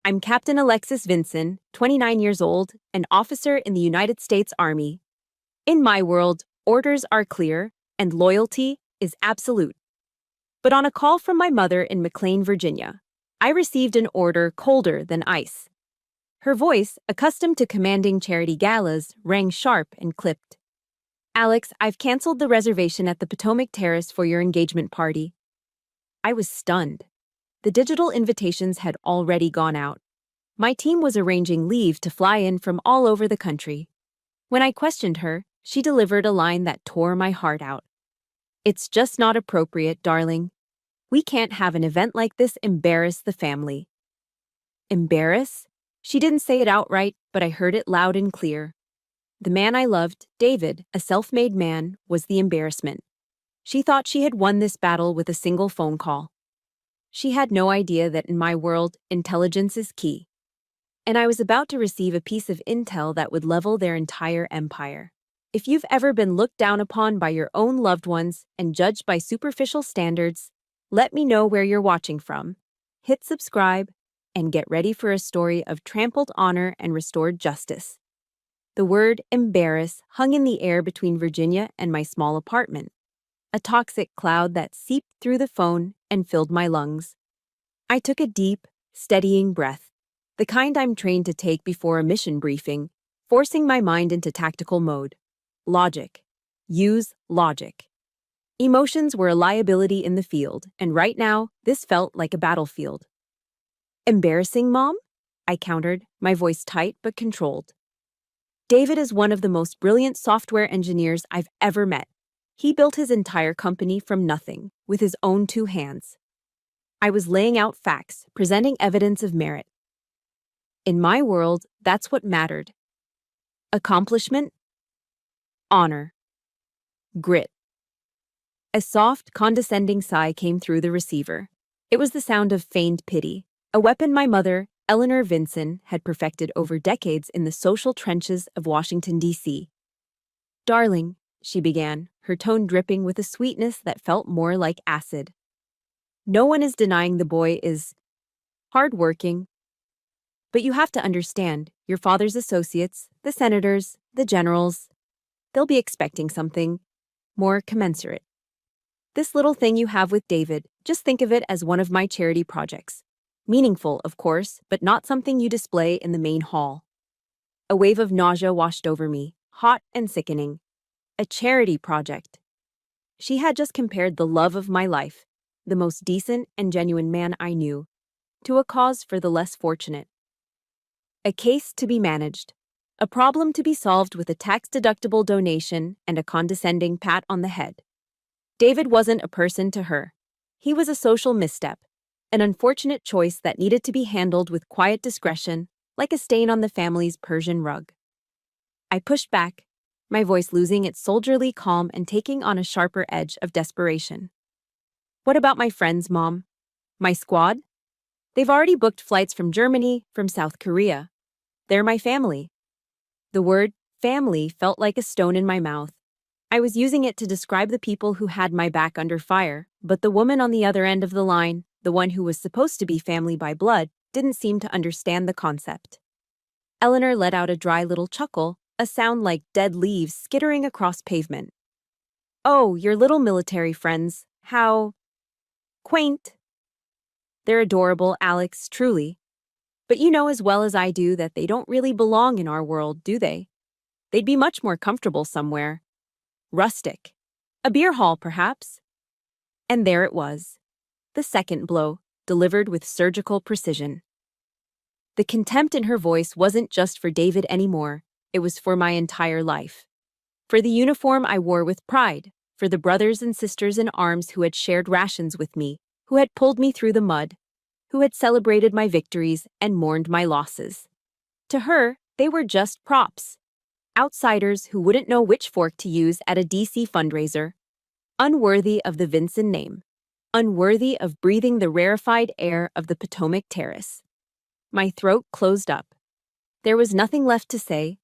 I'm Captain Alexis Vinson, 29 years old, an officer in the United States Army. In my world, orders are clear and loyalty is absolute. But on a call from my mother in McLean, Virginia, I received an order colder than ice. Her voice, accustomed to commanding charity galas, rang sharp and clipped. Alex, I've canceled the reservation at the Potomac Terrace for your engagement party. I was stunned. The digital invitations had already gone out. My team was arranging leave to fly in from all over the country. When I questioned her, she delivered a line that tore my heart out. It's just not appropriate, darling. We can't have an event like this embarrass the family. Embarrass? She didn't say it outright, but I heard it loud and clear. The man I loved, David, a self-made man, was the embarrassment. She thought she had won this battle with a single phone call. She had no idea that in my world, intelligence is key. And I was about to receive a piece of intel that would level their entire empire. If you've ever been looked down upon by your own loved ones and judged by superficial standards, let me know where you're watching from. Hit subscribe and get ready for a story of trampled honor and restored justice. The word embarrass hung in the air between Virginia and my small apartment, a toxic cloud that seeped through the phone and filled my lungs. I took a deep, steadying breath, the kind I'm trained to take before a mission briefing, forcing my mind into tactical mode. Logic. Use logic. Emotions were a liability in the field, and right now, this felt like a battlefield. Embarrassing, Mom? I countered, my voice tight but controlled. David is one of the most brilliant software engineers I've ever met. He built his entire company from nothing, with his own 2 hands. I was laying out facts, presenting evidence of merit. In my world, that's what mattered. Accomplishment? Honor. Grit. A soft, condescending sigh came through the receiver. It was the sound of feigned pity, a weapon my mother, Eleanor Vinson, had perfected over decades in the social trenches of Washington, D.C. Darling, she began, her tone dripping with a sweetness that felt more like acid. No one is denying the boy is hardworking. But you have to understand, your father's associates, the senators, the generals, they'll be expecting something more commensurate. This little thing you have with David, just think of it as one of my charity projects. Meaningful, of course, but not something you display in the main hall. A wave of nausea washed over me, hot and sickening. A charity project. She had just compared the love of my life, the most decent and genuine man I knew, to a cause for the less fortunate. A case to be managed. A problem to be solved with a tax-deductible donation and a condescending pat on the head. David wasn't a person to her. He was a social misstep, an unfortunate choice that needed to be handled with quiet discretion, like a stain on the family's Persian rug. I pushed back, my voice losing its soldierly calm and taking on a sharper edge of desperation. What about my friends, Mom? My squad? They've already booked flights from Germany, from South Korea. They're my family. The word family felt like a stone in my mouth. I was using it to describe the people who had my back under fire, but the woman on the other end of the line, the one who was supposed to be family by blood, didn't seem to understand the concept. Eleanor let out a dry little chuckle, a sound like dead leaves skittering across pavement. Oh, your little military friends. How quaint. They're adorable, Alex, truly. But you know as well as I do that they don't really belong in our world, do they? They'd be much more comfortable somewhere. Rustic. A beer hall, perhaps. And there it was. The second blow, delivered with surgical precision. The contempt in her voice wasn't just for David anymore. It was for my entire life. For the uniform I wore with pride, for the brothers and sisters in arms who had shared rations with me, who had pulled me through the mud, who had celebrated my victories and mourned my losses. To her, they were just props. Outsiders who wouldn't know which fork to use at a DC fundraiser. Unworthy of the Vinson name. Unworthy of breathing the rarefied air of the Potomac Terrace. My throat closed up. There was nothing left to say,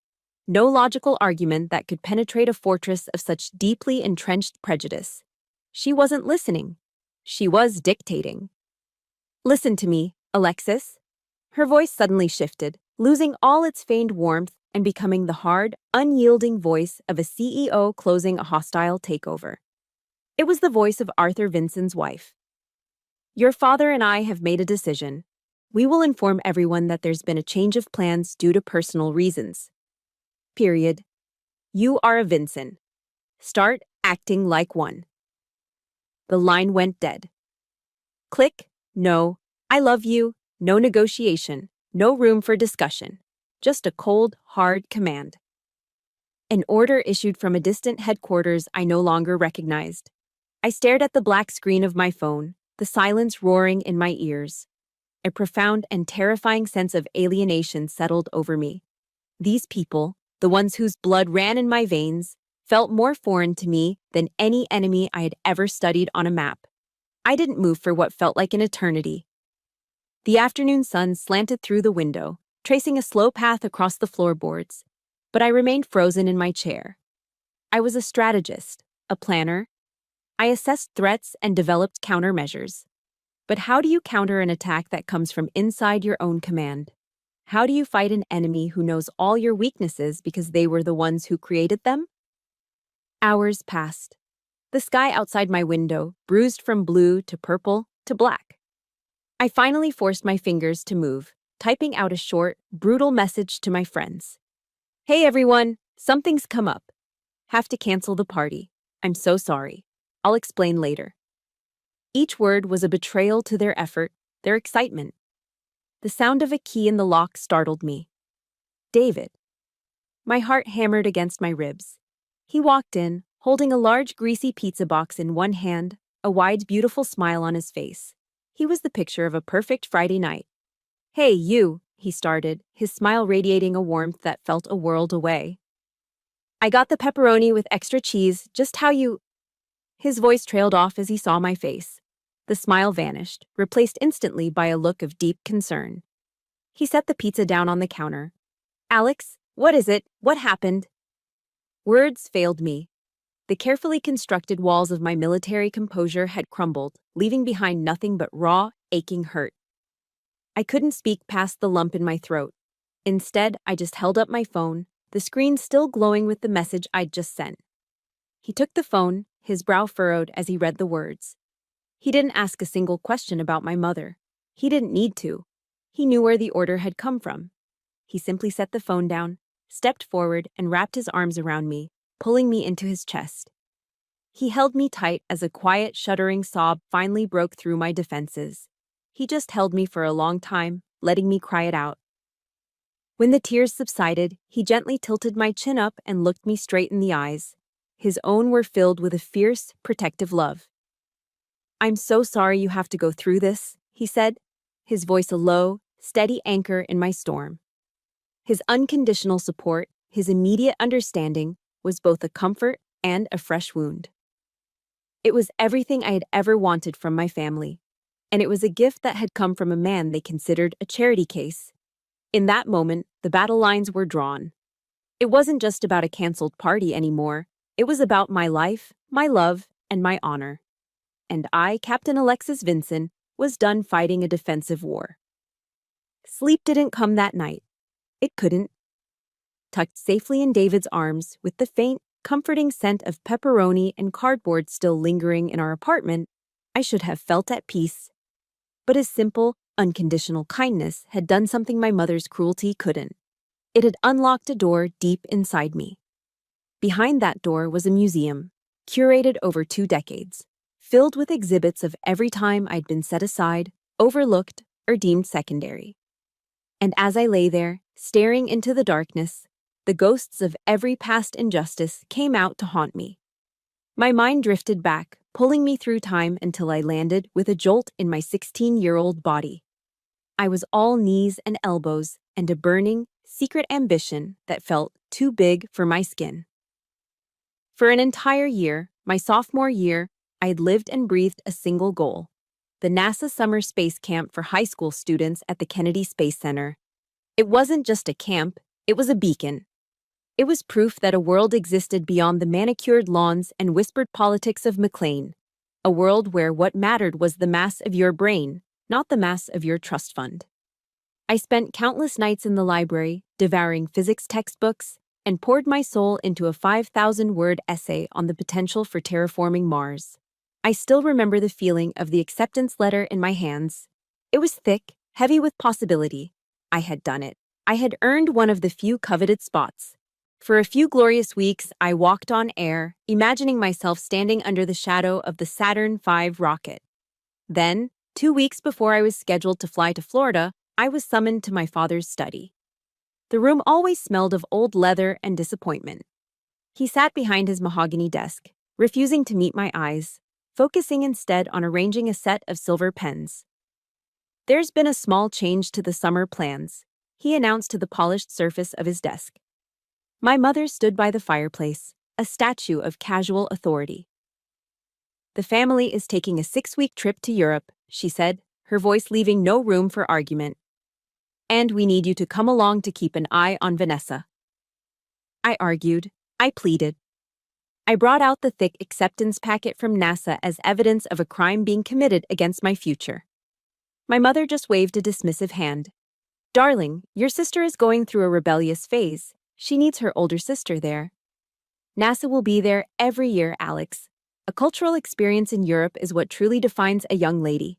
no logical argument that could penetrate a fortress of such deeply entrenched prejudice. She wasn't listening. She was dictating. Listen to me, Alexis. Her voice suddenly shifted, losing all its feigned warmth and becoming the hard, unyielding voice of a CEO closing a hostile takeover. It was the voice of Arthur Vinson's wife. Your father and I have made a decision. We will inform everyone that there's been a change of plans due to personal reasons. Period. You are a Vinson. Start acting like one. The line went dead. Click. No. I love you. No negotiation. No room for discussion. Just a cold, hard command. An order issued from a distant headquarters I no longer recognized. I stared at the black screen of my phone, the silence roaring in my ears. A profound and terrifying sense of alienation settled over me. These people, the ones whose blood ran in my veins, felt more foreign to me than any enemy I had ever studied on a map. I didn't move for what felt like an eternity. The afternoon sun slanted through the window, tracing a slow path across the floorboards, but I remained frozen in my chair. I was a strategist, a planner. I assessed threats and developed countermeasures. But how do you counter an attack that comes from inside your own command? How do you fight an enemy who knows all your weaknesses because they were the ones who created them? Hours passed. The sky outside my window bruised from blue to purple to black. I finally forced my fingers to move, typing out a short, brutal message to my friends. Hey everyone, something's come up. Have to cancel the party. I'm so sorry. I'll explain later. Each word was a betrayal to their effort, their excitement. The sound of a key in the lock startled me. David. My heart hammered against my ribs. He walked in, holding a large greasy pizza box in one hand, a wide, beautiful smile on his face. He was the picture of a perfect Friday night. Hey, you, he started, his smile radiating a warmth that felt a world away. I got the pepperoni with extra cheese, just how you... His voice trailed off as he saw my face. The smile vanished, replaced instantly by a look of deep concern. He set the pizza down on the counter. Alex, what is it? What happened? Words failed me. The carefully constructed walls of my military composure had crumbled, leaving behind nothing but raw, aching hurt. I couldn't speak past the lump in my throat. Instead, I just held up my phone, the screen still glowing with the message I'd just sent. He took the phone, his brow furrowed as he read the words. He didn't ask a single question about my mother. He didn't need to. He knew where the order had come from. He simply set the phone down, stepped forward, and wrapped his arms around me, pulling me into his chest. He held me tight as a quiet, shuddering sob finally broke through my defenses. He just held me for a long time, letting me cry it out. When the tears subsided, he gently tilted my chin up and looked me straight in the eyes. His own were filled with a fierce, protective love. I'm so sorry you have to go through this, he said, his voice a low, steady anchor in my storm. His unconditional support, his immediate understanding, was both a comfort and a fresh wound. It was everything I had ever wanted from my family, and it was a gift that had come from a man they considered a charity case. In that moment, the battle lines were drawn. It wasn't just about a canceled party anymore. It was about my life, my love, and my honor. And I, Captain Alexis Vinson, was done fighting a defensive war. Sleep didn't come that night. It couldn't. Tucked safely in David's arms, with the faint, comforting scent of pepperoni and cardboard still lingering in our apartment, I should have felt at peace. But his simple, unconditional kindness had done something my mother's cruelty couldn't. It had unlocked a door deep inside me. Behind that door was a museum, curated over 2 decades, filled with exhibits of every time I'd been set aside, overlooked, or deemed secondary. And as I lay there, staring into the darkness, the ghosts of every past injustice came out to haunt me. My mind drifted back, pulling me through time until I landed with a jolt in my 16-year-old body. I was all knees and elbows and a burning, secret ambition that felt too big for my skin. For an entire year, my sophomore year, I had lived and breathed a single goal: the NASA Summer Space Camp for high school students at the Kennedy Space Center. It wasn't just a camp, it was a beacon. It was proof that a world existed beyond the manicured lawns and whispered politics of McLean, a world where what mattered was the mass of your brain, not the mass of your trust fund. I spent countless nights in the library, devouring physics textbooks, and poured my soul into a 5,000-word essay on the potential for terraforming Mars. I still remember the feeling of the acceptance letter in my hands. It was thick, heavy with possibility. I had done it. I had earned one of the few coveted spots. For a few glorious weeks, I walked on air, imagining myself standing under the shadow of the Saturn V rocket. Then, 2 weeks before I was scheduled to fly to Florida, I was summoned to my father's study. The room always smelled of old leather and disappointment. He sat behind his mahogany desk, refusing to meet my eyes, focusing instead on arranging a set of silver pens. "There's been a small change to the summer plans," he announced to the polished surface of his desk. My mother stood by the fireplace, a statue of casual authority. "The family is taking a 6-week trip to Europe," she said, her voice leaving no room for argument. "And we need you to come along to keep an eye on Vanessa." I argued. I pleaded. I brought out the thick acceptance packet from NASA as evidence of a crime being committed against my future. My mother just waved a dismissive hand. "Darling, your sister is going through a rebellious phase. She needs her older sister there." "NASA will be there every year, Alex. A cultural experience in Europe is what truly defines a young lady."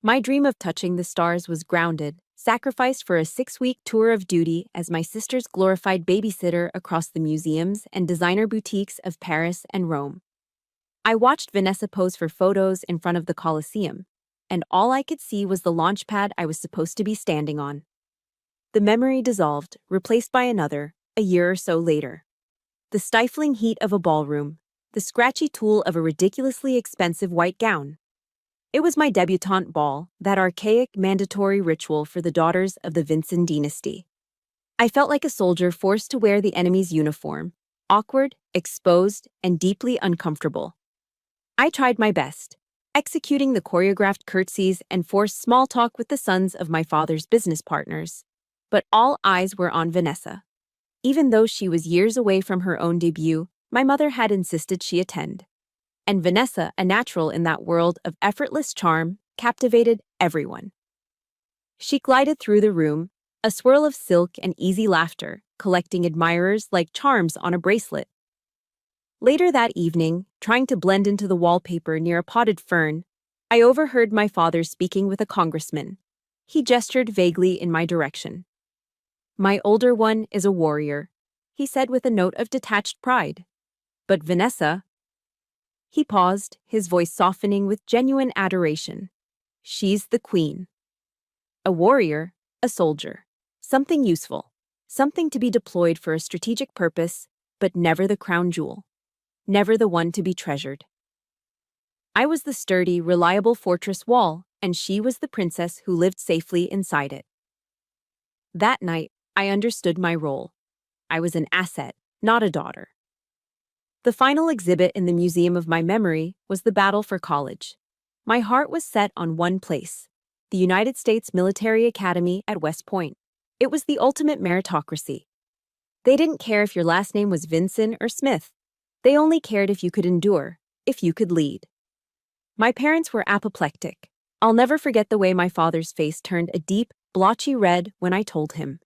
My dream of touching the stars was grounded, sacrificed for a 6-week tour of duty as my sister's glorified babysitter across the museums and designer boutiques of Paris and Rome. I watched Vanessa pose for photos in front of the Colosseum, and all I could see was the launch pad I was supposed to be standing on. The memory dissolved, replaced by another, a year or so later. The stifling heat of a ballroom, the scratchy tulle of a ridiculously expensive white gown. It was my debutante ball, that archaic mandatory ritual for the daughters of the Vincent dynasty. I felt like a soldier forced to wear the enemy's uniform, awkward, exposed, and deeply uncomfortable. I tried my best, executing the choreographed curtsies and forced small talk with the sons of my father's business partners. But all eyes were on Vanessa. Even though she was years away from her own debut, my mother had insisted she attend. And Vanessa, a natural in that world of effortless charm, captivated everyone. She glided through the room, a swirl of silk and easy laughter, collecting admirers like charms on a bracelet. Later that evening, trying to blend into the wallpaper near a potted fern, I overheard my father speaking with a congressman. He gestured vaguely in my direction. "My older one is a warrior," he said with a note of detached pride. "But Vanessa—" He paused, his voice softening with genuine adoration. "She's the queen." A warrior, a soldier. Something useful. Something to be deployed for a strategic purpose, but never the crown jewel. Never the one to be treasured. I was the sturdy, reliable fortress wall, and she was the princess who lived safely inside it. That night, I understood my role. I was an asset, not a daughter. The final exhibit in the Museum of My Memory was the battle for college. My heart was set on one place, the United States Military Academy at West Point. It was the ultimate meritocracy. They didn't care if your last name was Vincent or Smith. They only cared if you could endure, if you could lead. My parents were apoplectic. I'll never forget the way my father's face turned a deep, blotchy red when I told him.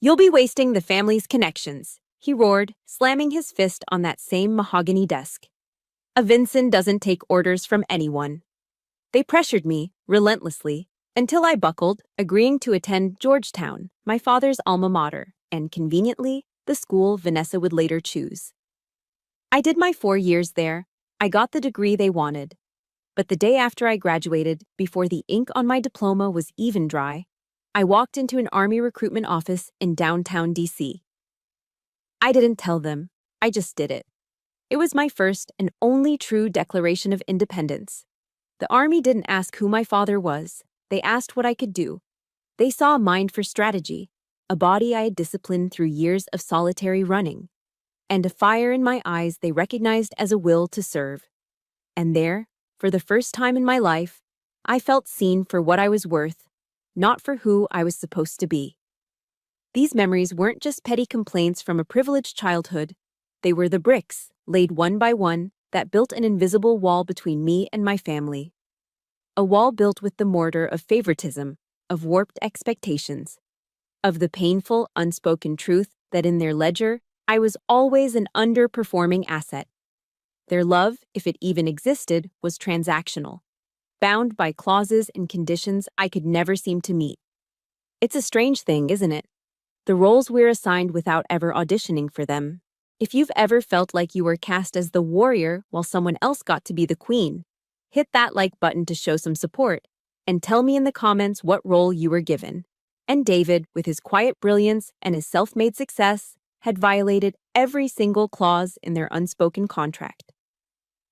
"You'll be wasting the family's connections," he roared, slamming his fist on that same mahogany desk. "A Vincent doesn't take orders from anyone." They pressured me, relentlessly, until I buckled, agreeing to attend Georgetown, my father's alma mater, and conveniently, the school Vanessa would later choose. I did my 4 years there. I got the degree they wanted. But the day after I graduated, before the ink on my diploma was even dry, I walked into an Army recruitment office in downtown D.C. I didn't tell them, I just did it. It was my first and only true declaration of independence. The Army didn't ask who my father was, they asked what I could do. They saw a mind for strategy, a body I had disciplined through years of solitary running, and a fire in my eyes they recognized as a will to serve. And there, for the first time in my life, I felt seen for what I was worth, not for who I was supposed to be. These memories weren't just petty complaints from a privileged childhood. They were the bricks, laid one by one, that built an invisible wall between me and my family. A wall built with the mortar of favoritism, of warped expectations, of the painful, unspoken truth that in their ledger, I was always an underperforming asset. Their love, if it even existed, was transactional, bound by clauses and conditions I could never seem to meet. It's a strange thing, isn't it? The roles we're assigned without ever auditioning for them. If you've ever felt like you were cast as the warrior while someone else got to be the queen, hit that like button to show some support, and tell me in the comments what role you were given. And David, with his quiet brilliance and his self-made success, had violated every single clause in their unspoken contract.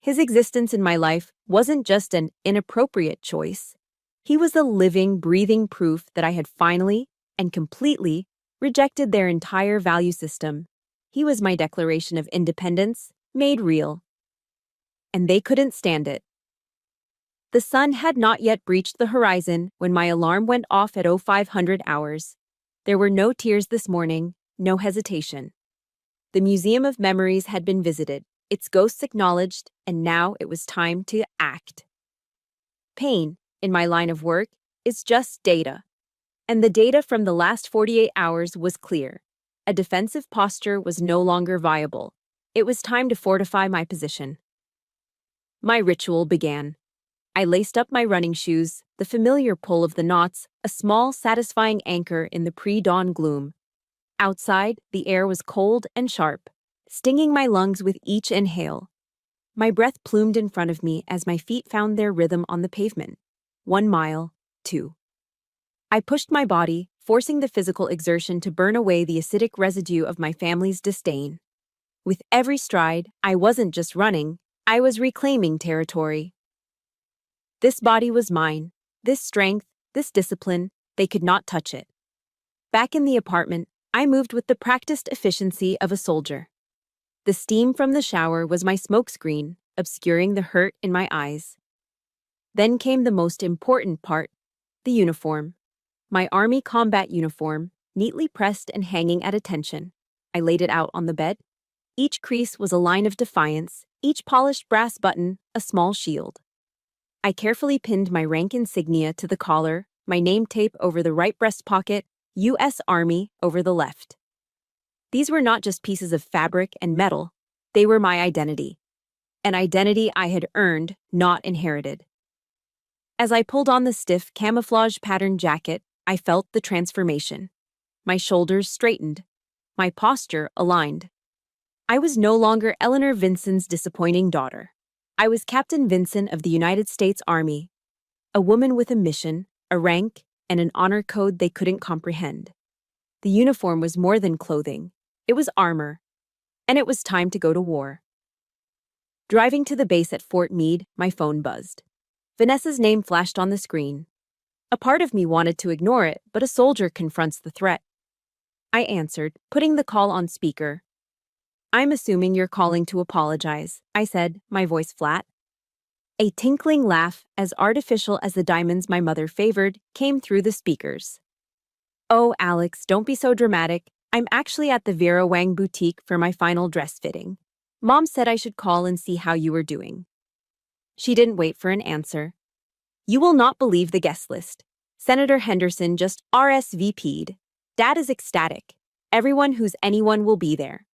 His existence in my life wasn't just an inappropriate choice. He was the living, breathing proof that I had finally and completely rejected their entire value system. He was my declaration of independence, made real. And they couldn't stand it. The sun had not yet breached the horizon when my alarm went off at 0500 hours. There were no tears this morning, no hesitation. The Museum of Memories had been visited, its ghosts acknowledged, and now it was time to act. Pain, in my line of work, is just data. And the data from the last 48 hours was clear. A defensive posture was no longer viable. It was time to fortify my position. My ritual began. I laced up my running shoes, the familiar pull of the knots, a small, satisfying anchor in the pre-dawn gloom. Outside, the air was cold and sharp, stinging my lungs with each inhale. My breath plumed in front of me as my feet found their rhythm on the pavement. 1 mile, 2. I pushed my body, forcing the physical exertion to burn away the acidic residue of my family's disdain. With every stride, I wasn't just running, I was reclaiming territory. This body was mine, this strength, this discipline, they could not touch it. Back in the apartment, I moved with the practiced efficiency of a soldier. The steam from the shower was my smokescreen, obscuring the hurt in my eyes. Then came the most important part, the uniform. My army combat uniform, neatly pressed and hanging at attention. I laid it out on the bed. Each crease was a line of defiance, each polished brass button a small shield. I carefully pinned my rank insignia to the collar, my name tape over the right breast pocket, U.S. Army over the left. These were not just pieces of fabric and metal, they were my identity. An identity I had earned, not inherited. As I pulled on the stiff camouflage patterned jacket, I felt the transformation. My shoulders straightened, my posture aligned. I was no longer Eleanor Vinson's disappointing daughter. I was Captain Vinson of the United States Army, a woman with a mission, a rank, and an honor code they couldn't comprehend. The uniform was more than clothing. It was armor. And it was time to go to war. Driving to the base at Fort Meade, my phone buzzed. Vanessa's name flashed on the screen. A part of me wanted to ignore it, but a soldier confronts the threat. I answered, putting the call on speaker. "I'm assuming you're calling to apologize," I said, my voice flat. A tinkling laugh, as artificial as the diamonds my mother favored, came through the speakers. "Oh, Alex, don't be so dramatic. I'm actually at the Vera Wang boutique for my final dress fitting. Mom said I should call and see how you were doing." She didn't wait for an answer. "You will not believe the guest list. Senator Henderson just RSVP'd. Dad is ecstatic. Everyone who's anyone will be there."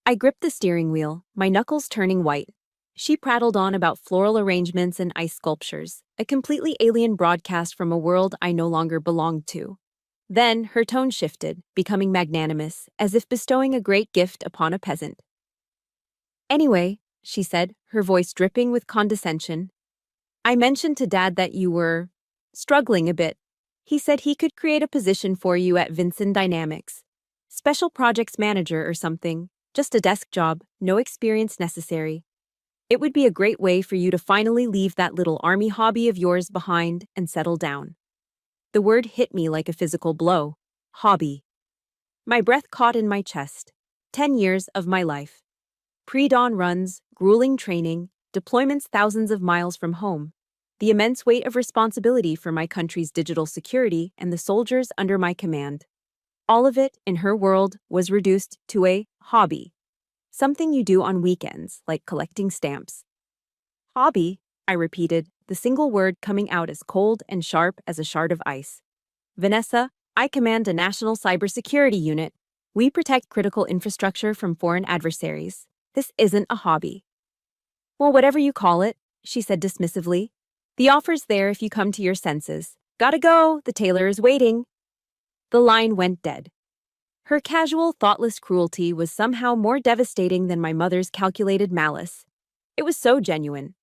I gripped the steering wheel, my knuckles turning white. She prattled on about floral arrangements and ice sculptures, a completely alien broadcast from a world I no longer belonged to. Then her tone shifted, becoming magnanimous, as if bestowing a great gift upon a peasant. "Anyway," she said, her voice dripping with condescension, "I mentioned to Dad that you were struggling a bit. He said he could create a position for you at Vinson Dynamics. Special projects manager or something. Just a desk job, no experience necessary. It would be a great way for you to finally leave that little army hobby of yours behind and settle down." The word hit me like a physical blow. Hobby. My breath caught in my chest. 10 years of my life. Pre-dawn runs, grueling training, deployments thousands of miles from home. The immense weight of responsibility for my country's digital security and the soldiers under my command. All of it, in her world, was reduced to a hobby. Something you do on weekends, like collecting stamps. "Hobby," I repeated, the single word coming out as cold and sharp as a shard of ice. Vanessa, I command a national cybersecurity unit. We protect critical infrastructure from foreign adversaries. This isn't a hobby. Well, whatever you call it, she said dismissively. The offer's there if you come to your senses. Gotta go, the tailor is waiting. The line went dead. Her casual, thoughtless cruelty was somehow more devastating than my mother's calculated malice. It was so genuine.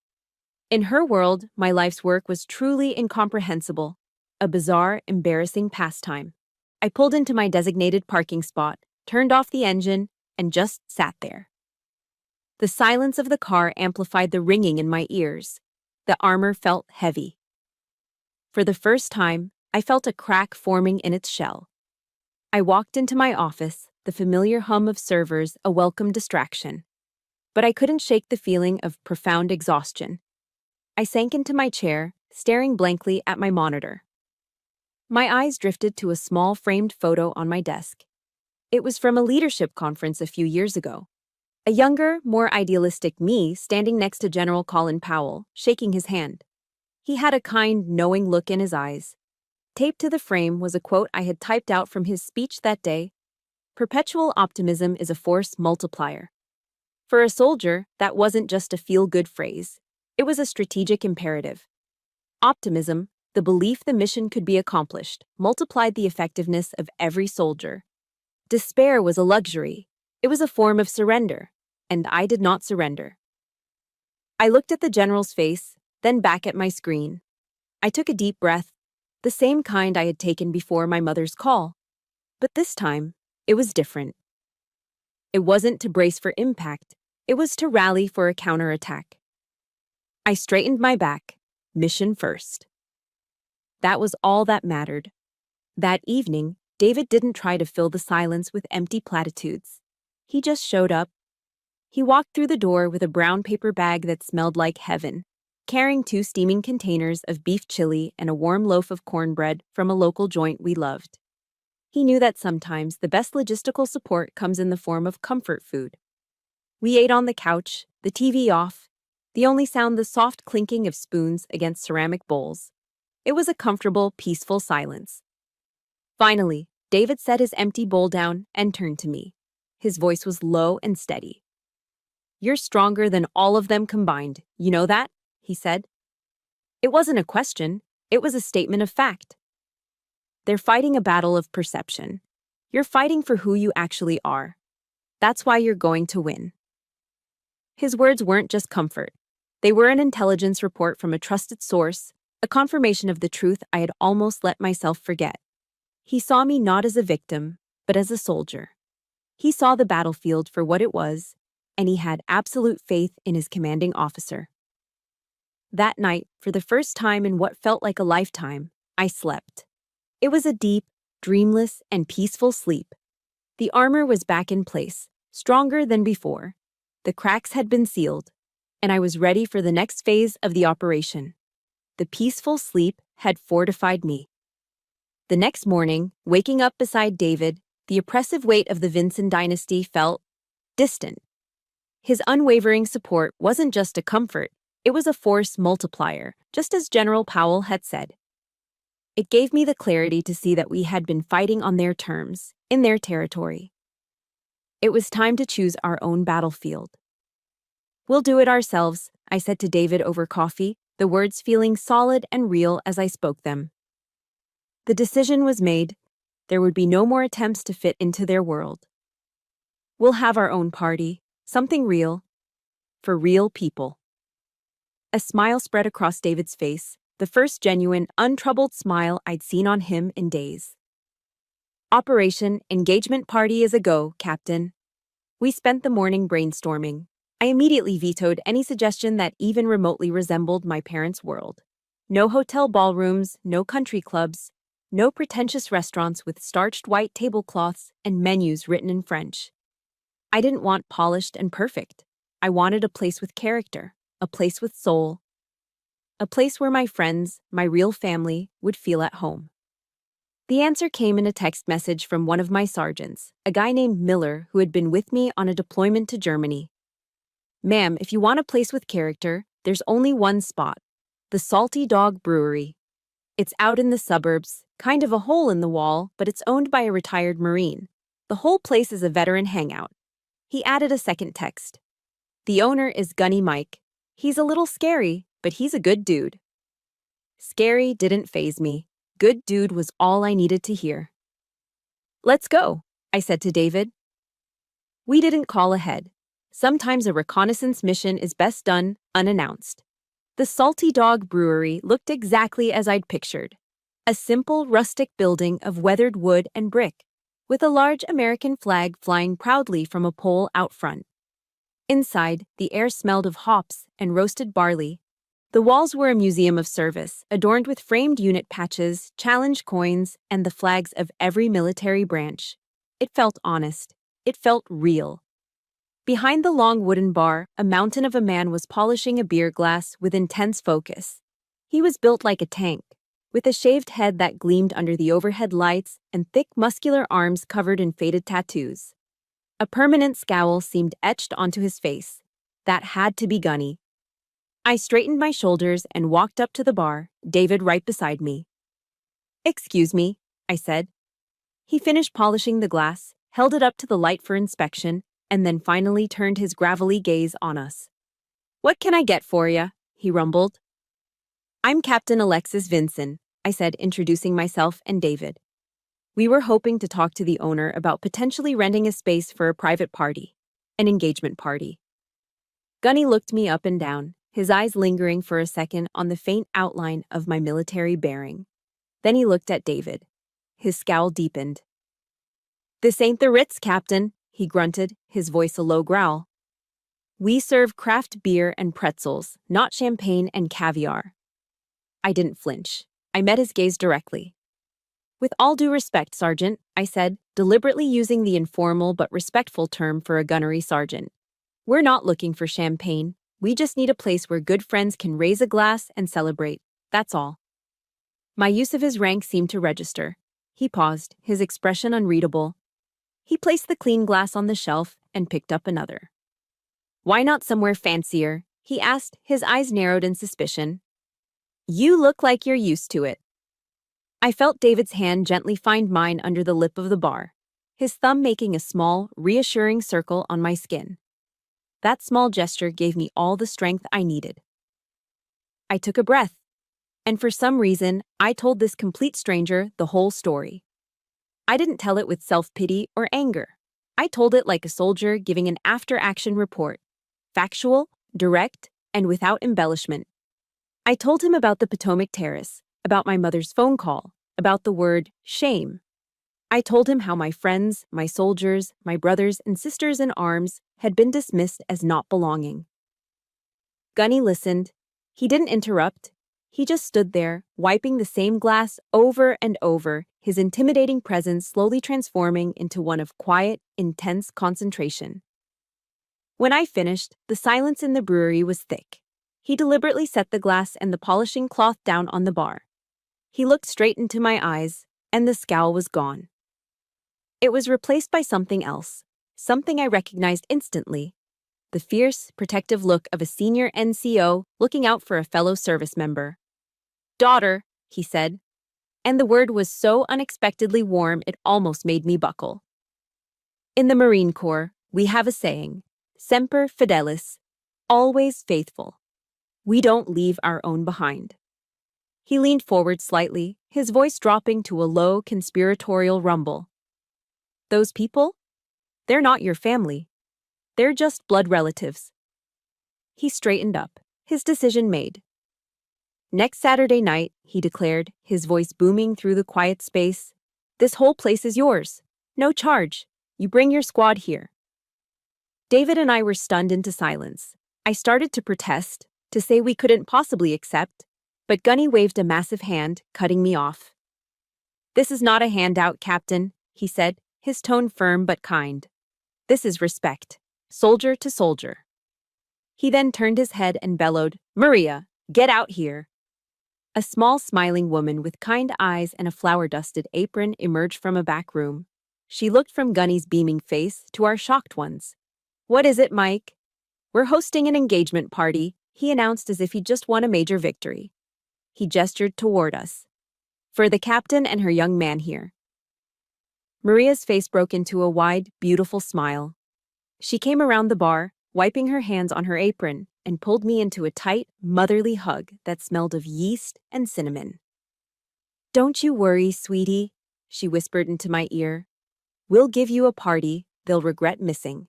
In her world, my life's work was truly incomprehensible, a bizarre, embarrassing pastime. I pulled into my designated parking spot, turned off the engine, and just sat there. The silence of the car amplified the ringing in my ears. The armor felt heavy. For the first time, I felt a crack forming in its shell. I walked into my office, the familiar hum of servers a welcome distraction. But I couldn't shake the feeling of profound exhaustion. I sank into my chair, staring blankly at my monitor. My eyes drifted to a small framed photo on my desk. It was from a leadership conference a few years ago. A younger, more idealistic me standing next to General Colin Powell, shaking his hand. He had a kind, knowing look in his eyes. Taped to the frame was a quote I had typed out from his speech that day. Perpetual optimism is a force multiplier. For a soldier, that wasn't just a feel-good phrase. It was a strategic imperative. Optimism, the belief the mission could be accomplished, multiplied the effectiveness of every soldier. Despair was a luxury. It was a form of surrender, and I did not surrender. I looked at the general's face, then back at my screen. I took a deep breath, the same kind I had taken before my mother's call. But this time, it was different. It wasn't to brace for impact. It was to rally for a counterattack. I straightened my back, mission first. That was all that mattered. That evening, David didn't try to fill the silence with empty platitudes. He just showed up. He walked through the door with a brown paper bag that smelled like heaven, carrying 2 steaming containers of beef chili and a warm loaf of cornbread from a local joint we loved. He knew that sometimes the best logistical support comes in the form of comfort food. We ate on the couch, the TV off, the only sound the soft clinking of spoons against ceramic bowls. It was a comfortable, peaceful silence. Finally, David set his empty bowl down and turned to me. His voice was low and steady. "You're stronger than all of them combined, you know that?" he said. It wasn't a question, it was a statement of fact. They're fighting a battle of perception. You're fighting for who you actually are. That's why you're going to win. His words weren't just comfort. They were an intelligence report from a trusted source, a confirmation of the truth I had almost let myself forget. He saw me not as a victim, but as a soldier. He saw the battlefield for what it was, and he had absolute faith in his commanding officer. That night, for the first time in what felt like a lifetime, I slept. It was a deep, dreamless, and peaceful sleep. The armor was back in place, stronger than before. The cracks had been sealed, and I was ready for the next phase of the operation. The peaceful sleep had fortified me. The next morning, waking up beside David, the oppressive weight of the Vinson dynasty felt distant. His unwavering support wasn't just a comfort, it was a force multiplier, just as General Powell had said. It gave me the clarity to see that we had been fighting on their terms, in their territory. It was time to choose our own battlefield. "We'll do it ourselves," I said to David over coffee, the words feeling solid and real as I spoke them. The decision was made. There would be no more attempts to fit into their world. We'll have our own party, something real, for real people. A smile spread across David's face, the first genuine, untroubled smile I'd seen on him in days. "Operation Engagement Party is a go, Captain." We spent the morning brainstorming. I immediately vetoed any suggestion that even remotely resembled my parents' world. No hotel ballrooms, no country clubs, no pretentious restaurants with starched white tablecloths and menus written in French. I didn't want polished and perfect. I wanted a place with character, a place with soul, a place where my friends, my real family, would feel at home. The answer came in a text message from one of my sergeants, a guy named Miller who had been with me on a deployment to Germany. "Ma'am, if you want a place with character, there's only one spot, the Salty Dog Brewery. It's out in the suburbs, Kind of a hole in the wall, but it's owned by a retired Marine. The whole place is a veteran hangout. He added a second text. The owner is Gunny Mike. He's a little scary, but he's a good dude. Scary didn't faze me. Good dude was all I needed to hear. Let's go, I said to David. We didn't call ahead. Sometimes a reconnaissance mission is best done unannounced. The Salty Dog Brewery looked exactly as I'd pictured. A simple, rustic building of weathered wood and brick, with a large American flag flying proudly from a pole out front. Inside, the air smelled of hops and roasted barley. The walls were a museum of service, adorned with framed unit patches, challenge coins, and the flags of every military branch. It felt honest. It felt real. Behind the long wooden bar, a mountain of a man was polishing a beer glass with intense focus. He was built like a tank, with a shaved head that gleamed under the overhead lights and thick, muscular arms covered in faded tattoos. A permanent scowl seemed etched onto his face. That had to be Gunny. I straightened my shoulders and walked up to the bar, David right beside me. "Excuse me," I said. He finished polishing the glass, held it up to the light for inspection, and then finally turned his gravelly gaze on us. "What can I get for ya?" he rumbled. "I'm Captain Alexis Vinson," I said, introducing myself and David. We were hoping to talk to the owner about potentially renting a space for a private party, an engagement party. Gunny looked me up and down, his eyes lingering for a second on the faint outline of my military bearing. Then he looked at David. His scowl deepened. "This ain't the Ritz, Captain," he grunted, his voice a low growl. "We serve craft beer and pretzels, not champagne and caviar." I didn't flinch. I met his gaze directly. "With all due respect, Sergeant," I said, deliberately using the informal but respectful term for a gunnery sergeant. "We're not looking for champagne. We just need a place where good friends can raise a glass and celebrate. That's all." My use of his rank seemed to register. He paused, his expression unreadable. He placed the clean glass on the shelf and picked up another. "Why not somewhere fancier?" he asked, his eyes narrowed in suspicion. "You look like you're used to it." I felt David's hand gently find mine under the lip of the bar, his thumb making a small, reassuring circle on my skin. That small gesture gave me all the strength I needed. I took a breath, and for some reason, I told this complete stranger the whole story. I didn't tell it with self-pity or anger. I told it like a soldier giving an after-action report, factual, direct, and without embellishment. I told him about the Potomac Terrace, about my mother's phone call, about the word shame. I told him how my friends, my soldiers, my brothers and sisters in arms had been dismissed as not belonging. Gunny listened. He didn't interrupt. He just stood there, wiping the same glass over and over, his intimidating presence slowly transforming into one of quiet, intense concentration. When I finished, the silence in the brewery was thick. He deliberately set the glass and the polishing cloth down on the bar. He looked straight into my eyes, and the scowl was gone. It was replaced by something else, something I recognized instantly. The fierce, protective look of a senior NCO looking out for a fellow service member. "Daughter," he said, and the word was so unexpectedly warm it almost made me buckle. In the Marine Corps, we have a saying, Semper Fidelis, always faithful. We don't leave our own behind. He leaned forward slightly, his voice dropping to a low, conspiratorial rumble. "Those people? They're not your family. They're just blood relatives." He straightened up, his decision made. "Next Saturday night," he declared, his voice booming through the quiet space, "this whole place is yours. No charge. You bring your squad here." David and I were stunned into silence. I started to protest, to say we couldn't possibly accept, but Gunny waved a massive hand, cutting me off. "This is not a handout, Captain," he said, his tone firm but kind. "This is respect, soldier to soldier." He then turned his head and bellowed, "Maria, get out here." A small smiling woman with kind eyes and a flour-dusted apron emerged from a back room. She looked from Gunny's beaming face to our shocked ones. "What is it, Mike?" "We're hosting an engagement party," he announced as if he'd just won a major victory. He gestured toward us. For the captain and her young man here. Maria's face broke into a wide, beautiful smile. She came around the bar, wiping her hands on her apron, and pulled me into a tight, motherly hug that smelled of yeast and cinnamon. "Don't you worry, sweetie," she whispered into my ear. "We'll give you a party they'll regret missing."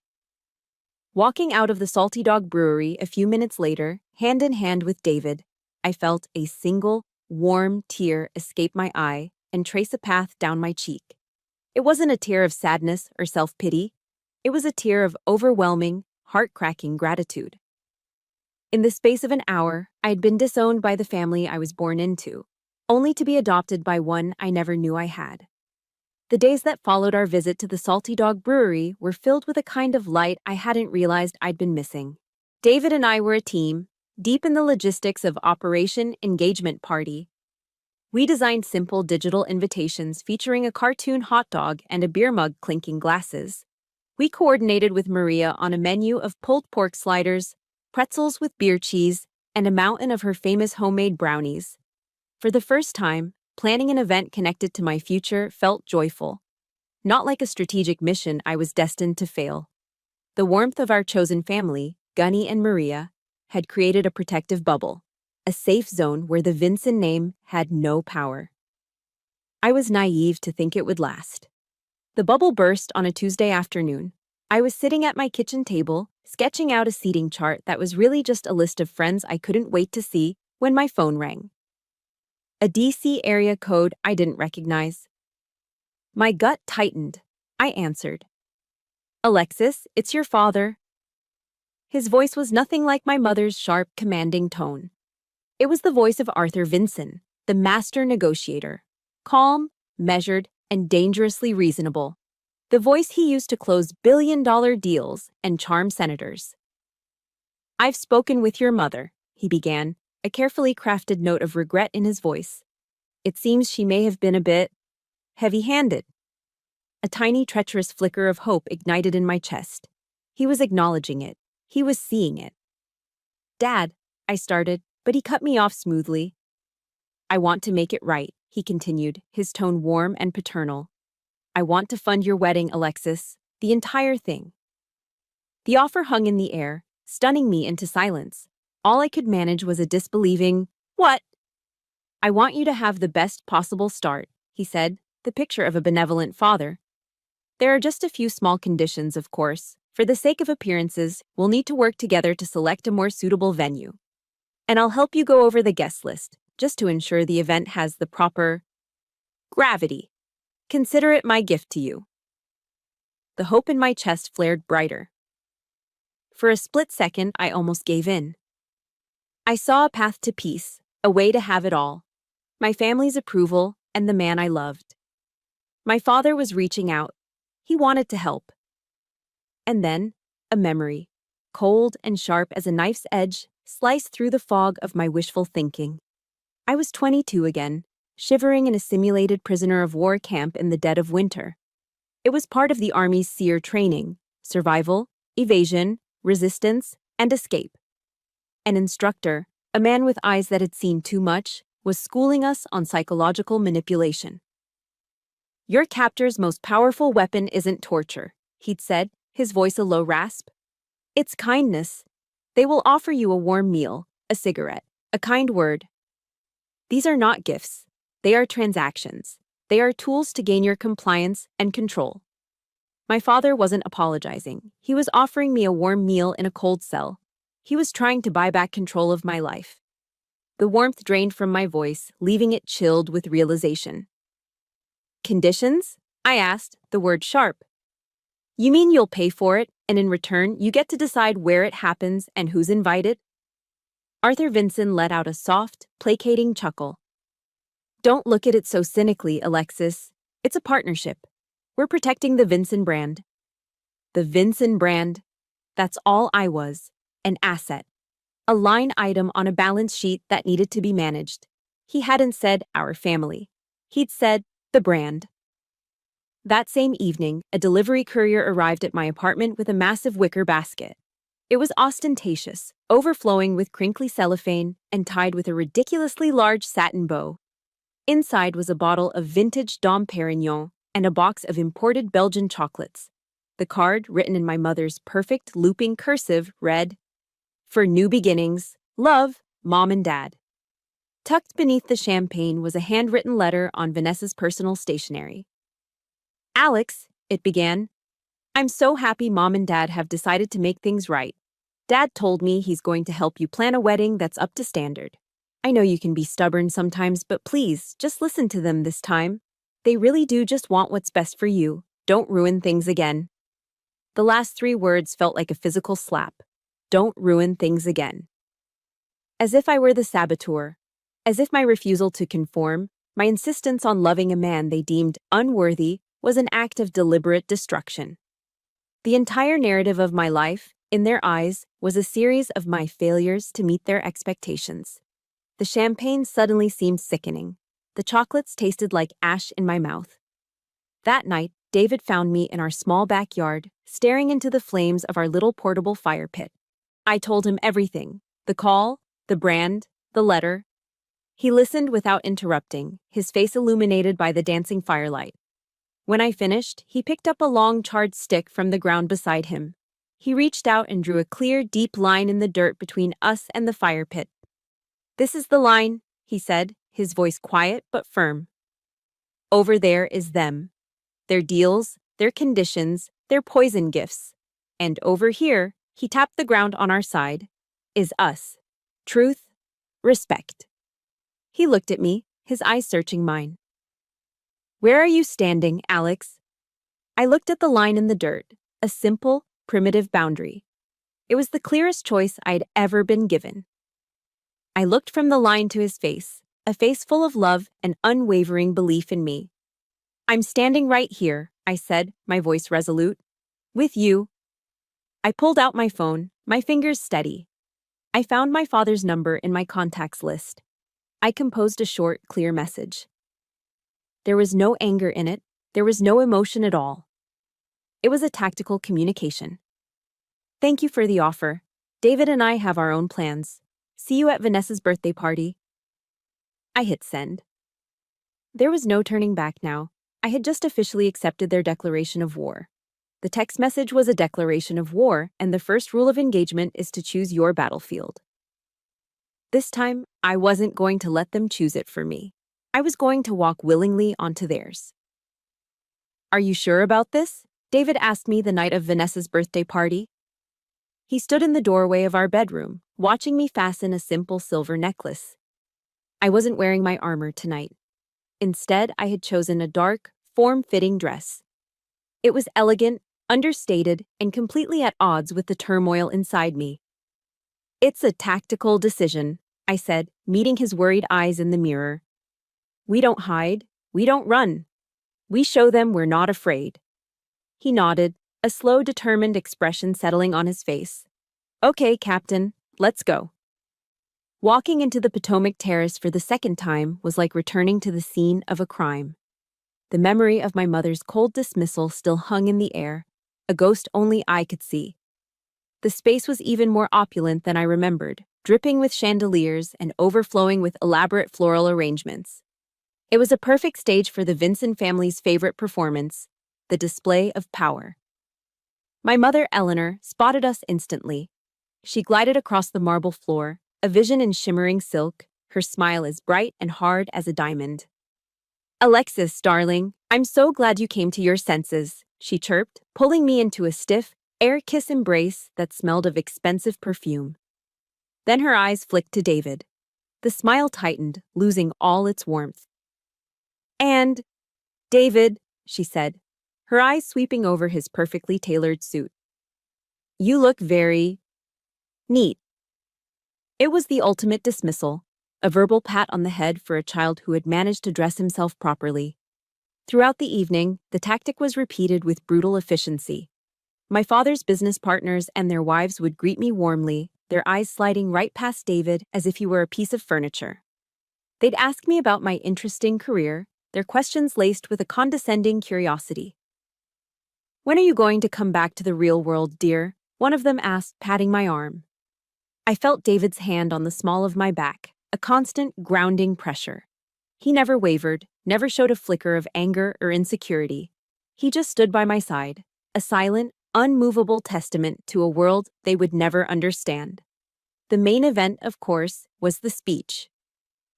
Walking out of the Salty Dog Brewery a few minutes later, hand in hand with David, I felt a single, warm tear escape my eye and trace a path down my cheek. It wasn't a tear of sadness or self-pity. It was a tear of overwhelming, heart-cracking gratitude. In the space of an hour, I had been disowned by the family I was born into, only to be adopted by one I never knew I had. The days that followed our visit to the Salty Dog Brewery were filled with a kind of light I hadn't realized I'd been missing. David and I were a team, deep in the logistics of Operation Engagement Party. We designed simple digital invitations featuring a cartoon hot dog and a beer mug clinking glasses. We coordinated with Maria on a menu of pulled pork sliders, pretzels with beer cheese, and a mountain of her famous homemade brownies. For the first time, planning an event connected to my future felt joyful. Not like a strategic mission I was destined to fail. The warmth of our chosen family, Gunny and Maria, had created a protective bubble, a safe zone where the Vincent name had no power. I was naive to think it would last. The bubble burst on a Tuesday afternoon. I was sitting at my kitchen table, sketching out a seating chart that was really just a list of friends I couldn't wait to see when my phone rang. A DC area code I didn't recognize. My gut tightened. I answered. "Alexis, it's your father." His voice was nothing like my mother's sharp, commanding tone. It was the voice of Arthur Vincent, the master negotiator. Calm, measured, and dangerously reasonable. The voice he used to close billion-dollar deals and charm senators. "I've spoken with your mother," he began, a carefully crafted note of regret in his voice. "It seems she may have been a bit heavy-handed." A tiny, treacherous flicker of hope ignited in my chest. He was acknowledging it. He was seeing it. "Dad," I started, but he cut me off smoothly. "I want to make it right," he continued, his tone warm and paternal. "I want to fund your wedding, Alexis, the entire thing." The offer hung in the air, stunning me into silence. All I could manage was a disbelieving, "What?" "I want you to have the best possible start," he said, the picture of a benevolent father. "There are just a few small conditions, of course. For the sake of appearances, we'll need to work together to select a more suitable venue. And I'll help you go over the guest list, just to ensure the event has the proper gravity. Consider it my gift to you." The hope in my chest flared brighter. For a split second, I almost gave in. I saw a path to peace, a way to have it all. My family's approval and the man I loved. My father was reaching out. He wanted to help. And then, a memory, cold and sharp as a knife's edge, sliced through the fog of my wishful thinking. I was 22 again, shivering in a simulated prisoner of war camp in the dead of winter. It was part of the Army's SEER training: survival, evasion, resistance, and escape. An instructor, a man with eyes that had seen too much, was schooling us on psychological manipulation. "Your captor's most powerful weapon isn't torture," he'd said, his voice a low rasp. "It's kindness. They will offer you a warm meal, a cigarette, a kind word. These are not gifts. They are transactions. They are tools to gain your compliance and control." My father wasn't apologizing. He was offering me a warm meal in a cold cell. He was trying to buy back control of my life. The warmth drained from my voice, leaving it chilled with realization. "Conditions?" I asked, the word sharp. "You mean you'll pay for it, and in return, you get to decide where it happens and who's invited?" Arthur Vincent let out a soft, placating chuckle. "Don't look at it so cynically, Alexis. It's a partnership. We're protecting the Vincent brand." The Vincent brand. That's all I was. An asset. A line item on a balance sheet that needed to be managed. He hadn't said our family. He'd said the brand. That same evening, a delivery courier arrived at my apartment with a massive wicker basket. It was ostentatious, overflowing with crinkly cellophane and tied with a ridiculously large satin bow. Inside was a bottle of vintage Dom Perignon and a box of imported Belgian chocolates. The card, written in my mother's perfect looping cursive, read, "For new beginnings, love, Mom and Dad." Tucked beneath the champagne was a handwritten letter on Vanessa's personal stationery. "Alex," it began, "I'm so happy Mom and Dad have decided to make things right. Dad told me he's going to help you plan a wedding that's up to standard. I know you can be stubborn sometimes, but please, just listen to them this time. They really do just want what's best for you. Don't ruin things again." The last 3 words felt like a physical slap. Don't ruin things again. As if I were the saboteur. As if my refusal to conform, my insistence on loving a man they deemed unworthy, was an act of deliberate destruction. The entire narrative of my life, in their eyes, was a series of my failures to meet their expectations. The champagne suddenly seemed sickening. The chocolates tasted like ash in my mouth. That night, David found me in our small backyard, staring into the flames of our little portable fire pit. I told him everything: the call, the brand, the letter. He listened without interrupting, his face illuminated by the dancing firelight. When I finished, he picked up a long charred stick from the ground beside him. He reached out and drew a clear, deep line in the dirt between us and the fire pit. "This is the line," he said, his voice quiet but firm. "Over there is them. Their deals, their conditions, their poison gifts. And over here," he tapped the ground on our side, "is us. Truth, respect." He looked at me, his eyes searching mine. "Where are you standing, Alex?" I looked at the line in the dirt, a simple, primitive boundary. It was the clearest choice I'd ever been given. I looked from the line to his face, a face full of love and unwavering belief in me. "I'm standing right here," I said, my voice resolute. "With you." I pulled out my phone, my fingers steady. I found my father's number in my contacts list. I composed a short, clear message. There was no anger in it. There was no emotion at all. It was a tactical communication. "Thank you for the offer. David and I have our own plans. See you at Vanessa's birthday party." I hit send. There was no turning back now. I had just officially accepted their declaration of war. The text message was a declaration of war, and the first rule of engagement is to choose your battlefield. This time, I wasn't going to let them choose it for me. I was going to walk willingly onto theirs. "Are you sure about this?" David asked me the night of Vanessa's birthday party. He stood in the doorway of our bedroom, watching me fasten a simple silver necklace. I wasn't wearing my armor tonight. Instead, I had chosen a dark, form-fitting dress. It was elegant, understated, and completely at odds with the turmoil inside me. "It's a tactical decision," I said, meeting his worried eyes in the mirror. "We don't hide. We don't run. We show them we're not afraid." He nodded, a slow, determined expression settling on his face. "Okay, Captain, let's go." Walking into the Potomac Terrace for the second time was like returning to the scene of a crime. The memory of my mother's cold dismissal still hung in the air, a ghost only I could see. The space was even more opulent than I remembered, dripping with chandeliers and overflowing with elaborate floral arrangements. It was a perfect stage for the Vincent family's favorite performance, the display of power. My mother, Eleanor, spotted us instantly. She glided across the marble floor, a vision in shimmering silk, her smile as bright and hard as a diamond. "Alexis, darling, I'm so glad you came to your senses," she chirped, pulling me into a stiff, air-kiss embrace that smelled of expensive perfume. Then her eyes flicked to David. The smile tightened, losing all its warmth. "And, David," she said, her eyes sweeping over his perfectly tailored suit. "You look very neat." It was the ultimate dismissal, a verbal pat on the head for a child who had managed to dress himself properly. Throughout the evening, the tactic was repeated with brutal efficiency. My father's business partners and their wives would greet me warmly, their eyes sliding right past David as if he were a piece of furniture. They'd ask me about my interesting career, their questions laced with a condescending curiosity. "When are you going to come back to the real world, dear?" one of them asked, patting my arm. I felt David's hand on the small of my back, a constant, grounding pressure. He never wavered, never showed a flicker of anger or insecurity. He just stood by my side, a silent, unmovable testament to a world they would never understand. The main event, of course, was the speech.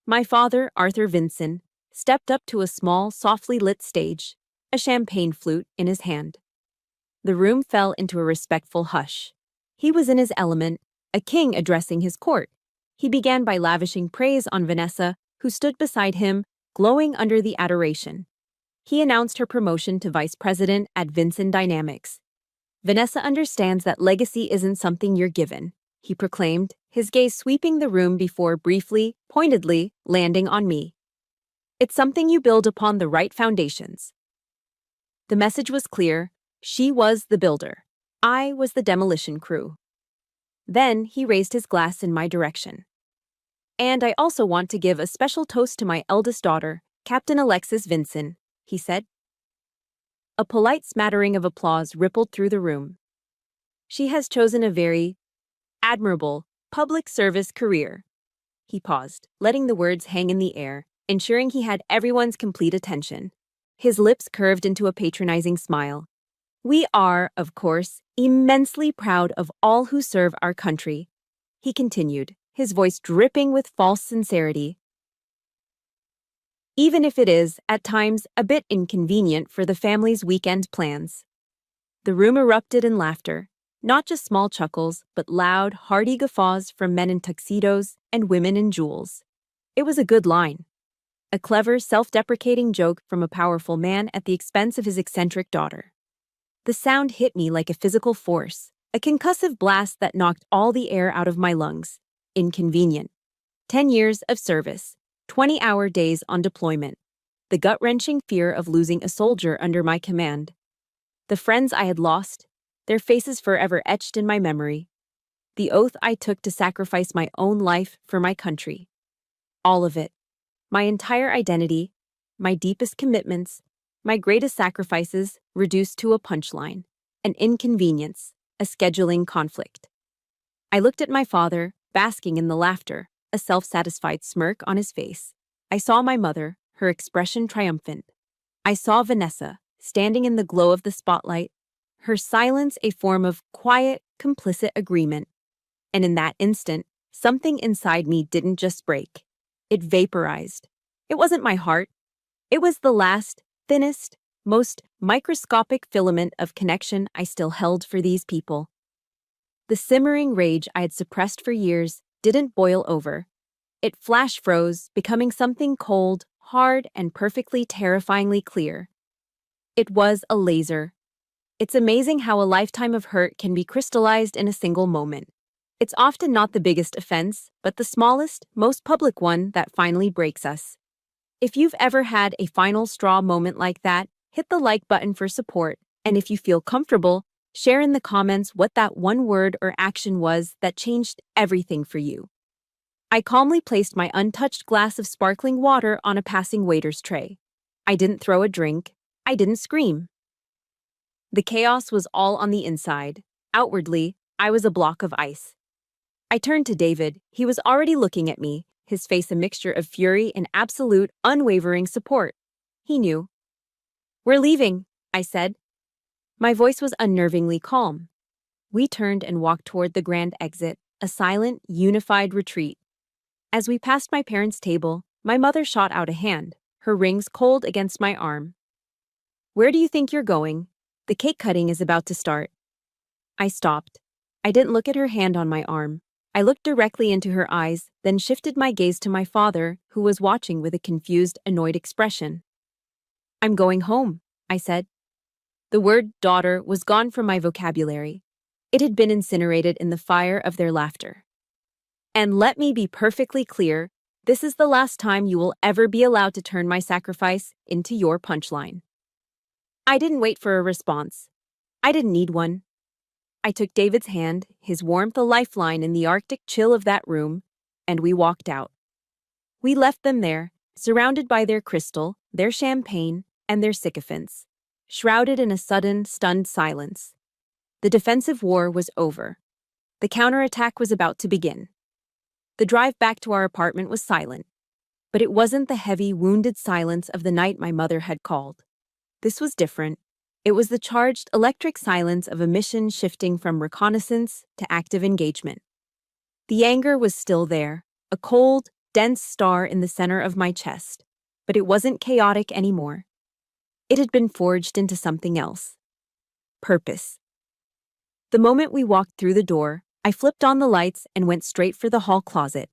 My father, Arthur Vinson, stepped up to a small, softly lit stage, a champagne flute in his hand. The room fell into a respectful hush. He was in his element, a king addressing his court. He began by lavishing praise on Vanessa, who stood beside him, glowing under the adoration. He announced her promotion to vice president at Vinson Dynamics. Vanessa understands that legacy isn't something you're given, he proclaimed, his gaze sweeping the room before briefly, pointedly, landing on me. It's something you build upon the right foundations. The message was clear. She was the builder. I was the demolition crew. Then he raised his glass in my direction. And I also want to give a special toast to my eldest daughter, Captain Alexis Vinson, he said. A polite smattering of applause rippled through the room. She has chosen a very admirable public service career. He paused, letting the words hang in the air, ensuring he had everyone's complete attention. His lips curved into a patronizing smile. We are, of course, immensely proud of all who serve our country, he continued, his voice dripping with false sincerity. Even if it is, at times, a bit inconvenient for the family's weekend plans. The room erupted in laughter, not just small chuckles, but loud, hearty guffaws from men in tuxedos and women in jewels. It was a good line. A clever, self-deprecating joke from a powerful man at the expense of his eccentric daughter. The sound hit me like a physical force, a concussive blast that knocked all the air out of my lungs. Inconvenient. 10 years of service, 20-hour days on deployment, the gut-wrenching fear of losing a soldier under my command. The friends I had lost, their faces forever etched in my memory. The oath I took to sacrifice my own life for my country. All of it. My entire identity, my deepest commitments, my greatest sacrifices reduced to a punchline, an inconvenience, a scheduling conflict. I looked at my father, basking in the laughter, a self-satisfied smirk on his face. I saw my mother, her expression triumphant. I saw Vanessa, standing in the glow of the spotlight, her silence a form of quiet, complicit agreement. And in that instant, something inside me didn't just break. It vaporized. It wasn't my heart. It was the last, thinnest, most microscopic filament of connection I still held for these people. The simmering rage I had suppressed for years didn't boil over. It flash froze, becoming something cold, hard, and perfectly terrifyingly clear. It was a laser. It's amazing how a lifetime of hurt can be crystallized in a single moment. It's often not the biggest offense, but the smallest, most public one that finally breaks us. If you've ever had a final straw moment like that, hit the like button for support, and if you feel comfortable, share in the comments what that one word or action was that changed everything for you. I calmly placed my untouched glass of sparkling water on a passing waiter's tray. I didn't throw a drink. I didn't scream. The chaos was all on the inside. Outwardly, I was a block of ice. I turned to David. He was already looking at me, his face a mixture of fury and absolute, unwavering support. He knew. We're leaving, I said. My voice was unnervingly calm. We turned and walked toward the grand exit, a silent, unified retreat. As we passed my parents' table, my mother shot out a hand, her rings cold against my arm. Where do you think you're going? The cake cutting is about to start. I stopped. I didn't look at her hand on my arm. I looked directly into her eyes, then shifted my gaze to my father, who was watching with a confused, annoyed expression. I'm going home, I said. The word daughter was gone from my vocabulary. It had been incinerated in the fire of their laughter. And let me be perfectly clear, this is the last time you will ever be allowed to turn my sacrifice into your punchline. I didn't wait for a response. I didn't need one. I took David's hand, his warmth a lifeline in the Arctic chill of that room, and we walked out. We left them there, surrounded by their crystal, their champagne, and their sycophants, shrouded in a sudden, stunned silence. The defensive war was over. The counterattack was about to begin. The drive back to our apartment was silent. But it wasn't the heavy, wounded silence of the night my mother had called. This was different. It was the charged, electric silence of a mission shifting from reconnaissance to active engagement. The anger was still there, a cold, dense star in the center of my chest, but it wasn't chaotic anymore. It had been forged into something else. Purpose. The moment we walked through the door, I flipped on the lights and went straight for the hall closet.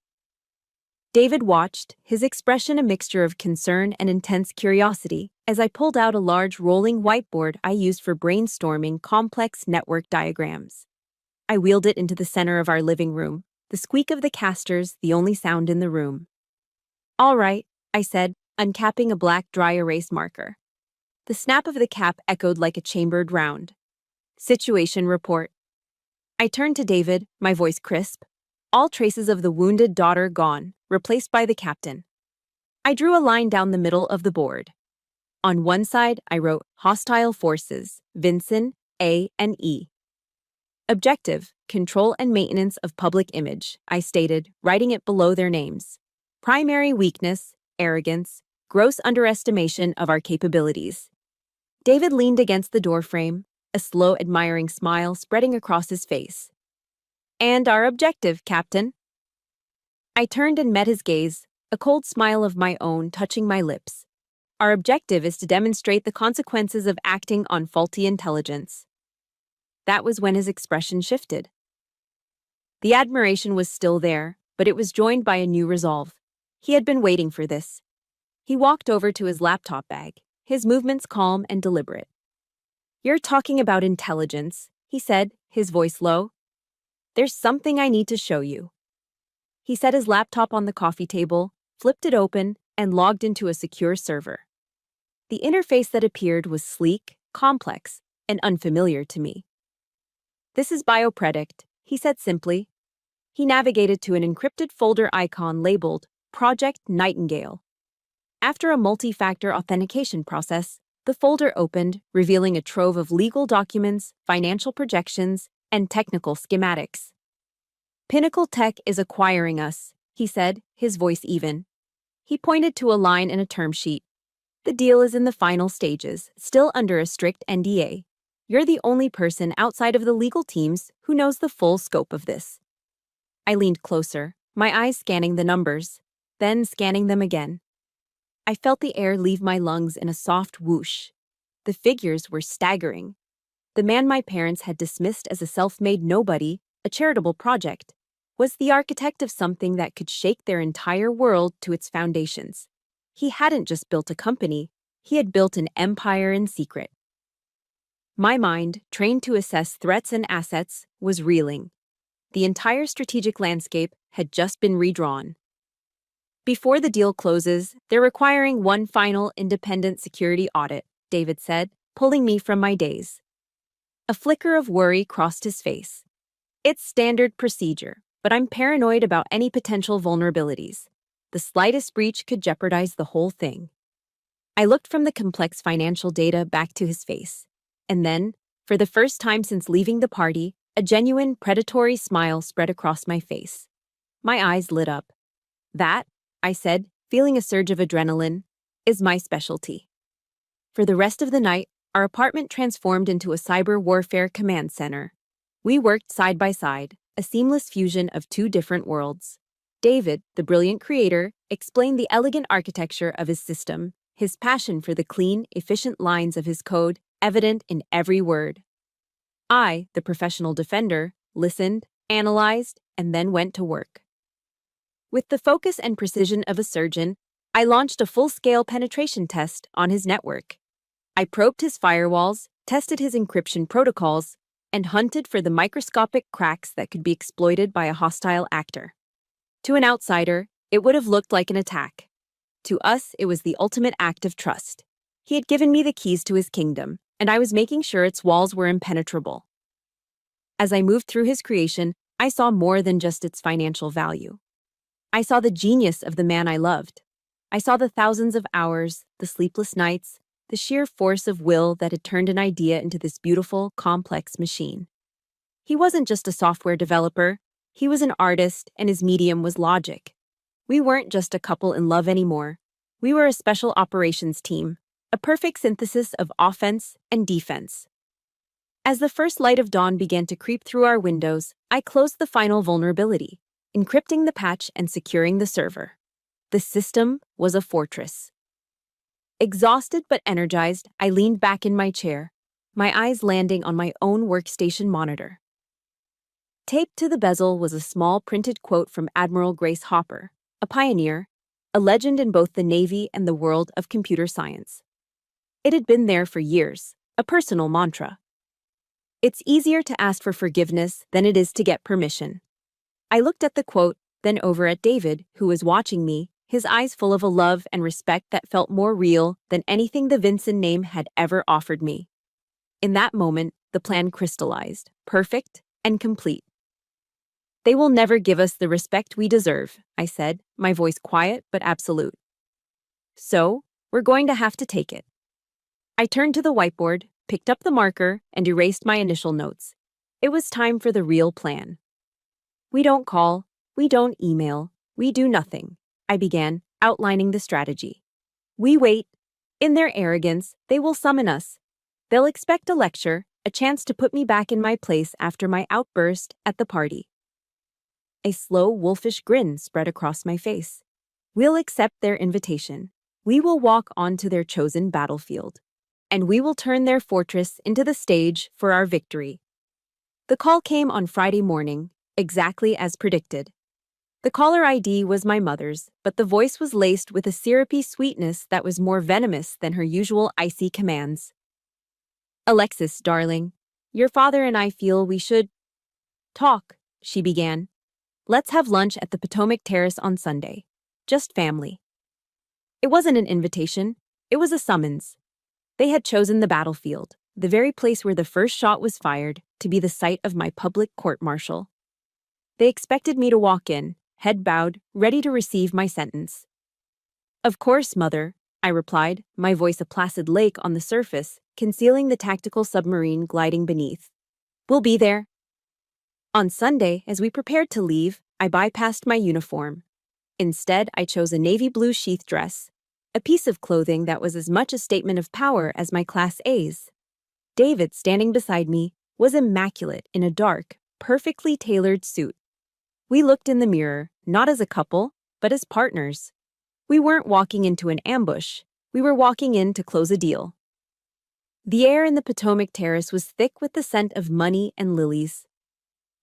David watched, his expression a mixture of concern and intense curiosity, as I pulled out a large rolling whiteboard I used for brainstorming complex network diagrams. I wheeled it into the center of our living room, the squeak of the casters the only sound in the room. "All right," I said, uncapping a black dry erase marker. The snap of the cap echoed like a chambered round. "Situation report." I turned to David, my voice crisp. All traces of the wounded daughter gone, replaced by the captain. I drew a line down the middle of the board. On one side, I wrote Hostile Forces, Vincent, A and E. Objective, Control and Maintenance of Public Image, I stated, writing it below their names. Primary weakness, arrogance, gross underestimation of our capabilities. David leaned against the doorframe, a slow, admiring smile spreading across his face. "And our objective, Captain." I turned and met his gaze, a cold smile of my own touching my lips. "Our objective is to demonstrate the consequences of acting on faulty intelligence." That was when his expression shifted. The admiration was still there, but it was joined by a new resolve. He had been waiting for this. He walked over to his laptop bag, his movements calm and deliberate. "You're talking about intelligence," he said, his voice low. "There's something I need to show you." He set his laptop on the coffee table, flipped it open, and logged into a secure server. The interface that appeared was sleek, complex, and unfamiliar to me. "This is BioPredict," he said simply. He navigated to an encrypted folder icon labeled Project Nightingale. After a multi-factor authentication process, the folder opened, revealing a trove of legal documents, financial projections, and technical schematics. "Pinnacle Tech is acquiring us," he said, his voice even. He pointed to a line in a term sheet. "The deal is in the final stages, still under a strict NDA. You're the only person outside of the legal teams who knows the full scope of this." I leaned closer, my eyes scanning the numbers, then scanning them again. I felt the air leave my lungs in a soft whoosh. The figures were staggering. The man my parents had dismissed as a self-made nobody, a charitable project, was the architect of something that could shake their entire world to its foundations. He hadn't just built a company, he had built an empire in secret. My mind, trained to assess threats and assets, was reeling. The entire strategic landscape had just been redrawn. "Before the deal closes, they're requiring one final independent security audit," David said, pulling me from my daze. A flicker of worry crossed his face. "It's standard procedure, but I'm paranoid about any potential vulnerabilities. The slightest breach could jeopardize the whole thing." I looked from the complex financial data back to his face. And then, for the first time since leaving the party, a genuine predatory smile spread across my face. My eyes lit up. "That," I said, feeling a surge of adrenaline, "is my specialty." For the rest of the night, our apartment transformed into a cyber warfare command center. We worked side by side, a seamless fusion of two different worlds. David, the brilliant creator, explained the elegant architecture of his system, his passion for the clean, efficient lines of his code evident in every word. I, the professional defender, listened, analyzed, and then went to work. With the focus and precision of a surgeon, I launched a full-scale penetration test on his network. I probed his firewalls, tested his encryption protocols, and hunted for the microscopic cracks that could be exploited by a hostile actor. To an outsider, it would have looked like an attack. To us, it was the ultimate act of trust. He had given me the keys to his kingdom, and I was making sure its walls were impenetrable. As I moved through his creation, I saw more than just its financial value. I saw the genius of the man I loved. I saw the thousands of hours, the sleepless nights, the sheer force of will that had turned an idea into this beautiful, complex machine. He wasn't just a software developer, he was an artist, and his medium was logic. We weren't just a couple in love anymore. We were a special operations team, a perfect synthesis of offense and defense. As the first light of dawn began to creep through our windows, I closed the final vulnerability, encrypting the patch and securing the server. The system was a fortress. Exhausted but energized, I leaned back in my chair, my eyes landing on my own workstation monitor. Taped to the bezel was a small printed quote from Admiral Grace Hopper, a pioneer, a legend in both the Navy and the world of computer science. It had been there for years, a personal mantra. It's easier to ask for forgiveness than it is to get permission. I looked at the quote, then over at David, who was watching me, his eyes full of a love and respect that felt more real than anything the Vincent name had ever offered me. In that moment, the plan crystallized, perfect and complete. They will never give us the respect we deserve, I said, my voice quiet but absolute. So, we're going to have to take it. I turned to the whiteboard, picked up the marker, and erased my initial notes. It was time for the real plan. We don't call, we don't email, we do nothing, I began, outlining the strategy. We wait. In their arrogance, they will summon us. They'll expect a lecture, a chance to put me back in my place after my outburst at the party. A slow, wolfish grin spread across my face. We'll accept their invitation. We will walk onto their chosen battlefield. And we will turn their fortress into the stage for our victory. The call came on Friday morning, exactly as predicted. The caller ID was my mother's, but the voice was laced with a syrupy sweetness that was more venomous than her usual icy commands. Alexis, darling, your father and I feel we should talk, she began. Let's have lunch at the Potomac Terrace on Sunday. Just family. It wasn't an invitation. It was a summons. They had chosen the battlefield, the very place where the first shot was fired, to be the site of my public court-martial. They expected me to walk in, head bowed, ready to receive my sentence. Of course, Mother, I replied, my voice a placid lake on the surface, concealing the tactical submarine gliding beneath. We'll be there. On Sunday, as we prepared to leave, I bypassed my uniform. Instead, I chose a navy blue sheath dress, a piece of clothing that was as much a statement of power as my Class A's. David, standing beside me, was immaculate in a dark, perfectly tailored suit. We looked in the mirror, not as a couple, but as partners. We weren't walking into an ambush. We were walking in to close a deal. The air in the Potomac Terrace was thick with the scent of money and lilies.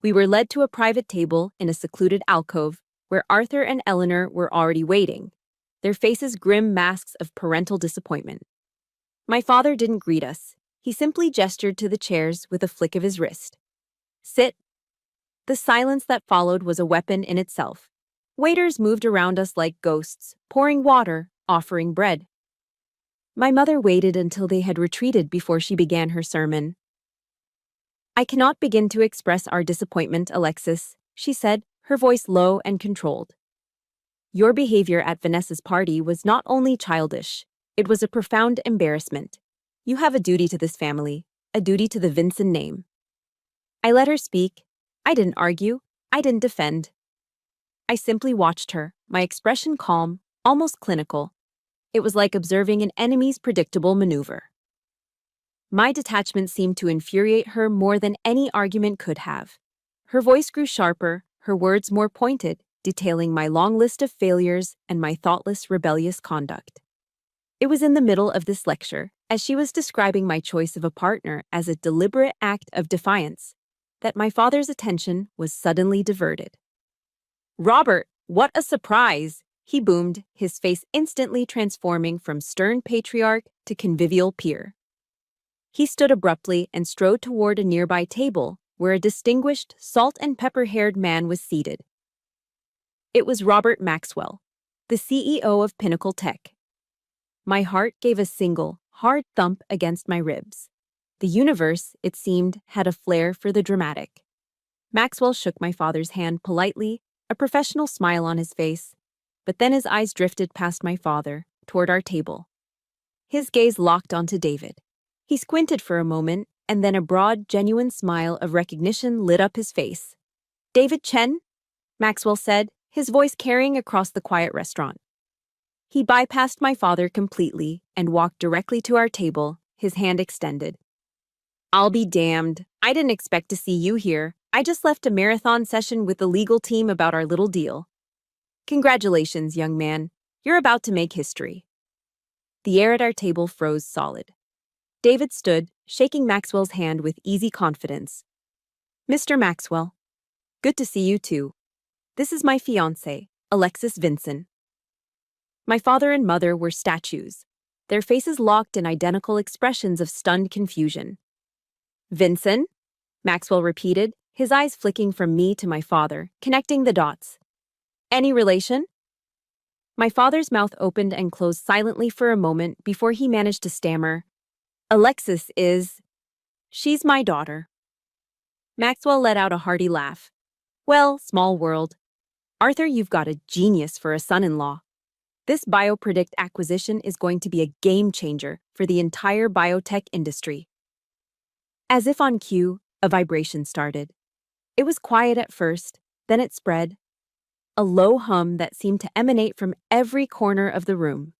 We were led to a private table in a secluded alcove where Arthur and Eleanor were already waiting, their faces grim masks of parental disappointment. My father didn't greet us. He simply gestured to the chairs with a flick of his wrist. Sit. The silence that followed was a weapon in itself. Waiters moved around us like ghosts, pouring water, offering bread. My mother waited until they had retreated before she began her sermon. I cannot begin to express our disappointment, Alexis, she said, her voice low and controlled. Your behavior at Vanessa's party was not only childish, it was a profound embarrassment. You have a duty to this family, a duty to the Vincent name. I let her speak. I didn't argue. I didn't defend. I simply watched her, my expression calm, almost clinical. It was like observing an enemy's predictable maneuver. My detachment seemed to infuriate her more than any argument could have. Her voice grew sharper, her words more pointed, detailing my long list of failures and my thoughtless, rebellious conduct. It was in the middle of this lecture, as she was describing my choice of a partner as a deliberate act of defiance, that my father's attention was suddenly diverted. Robert, what a surprise! He boomed, his face instantly transforming from stern patriarch to convivial peer. He stood abruptly and strode toward a nearby table where a distinguished, salt-and-pepper-haired man was seated. It was Robert Maxwell, the CEO of Pinnacle Tech. My heart gave a single, hard thump against my ribs. The universe, it seemed, had a flair for the dramatic. Maxwell shook my father's hand politely, a professional smile on his face, but then his eyes drifted past my father, toward our table. His gaze locked onto David. He squinted for a moment, and then a broad, genuine smile of recognition lit up his face. David Chen? Maxwell said, his voice carrying across the quiet restaurant. He bypassed my father completely and walked directly to our table, his hand extended. "I'll be damned. I didn't expect to see you here. I just left a marathon session with the legal team about our little deal. Congratulations, young man. You're about to make history." The air at our table froze solid. David stood, shaking Maxwell's hand with easy confidence. "Mr. Maxwell, good to see you too. This is my fiancé, Alexis Vinson." My father and mother were statues, their faces locked in identical expressions of stunned confusion. "Vinson?" Maxwell repeated, his eyes flicking from me to my father, connecting the dots. "Any relation?" My father's mouth opened and closed silently for a moment before he managed to stammer, "Alexis is... she's my daughter." Maxwell let out a hearty laugh. "Well, small world. Arthur, you've got a genius for a son-in-law. This BioPredict acquisition is going to be a game changer for the entire biotech industry." As if on cue, a vibration started. It was quiet at first, then it spread. A low hum that seemed to emanate from every corner of the room.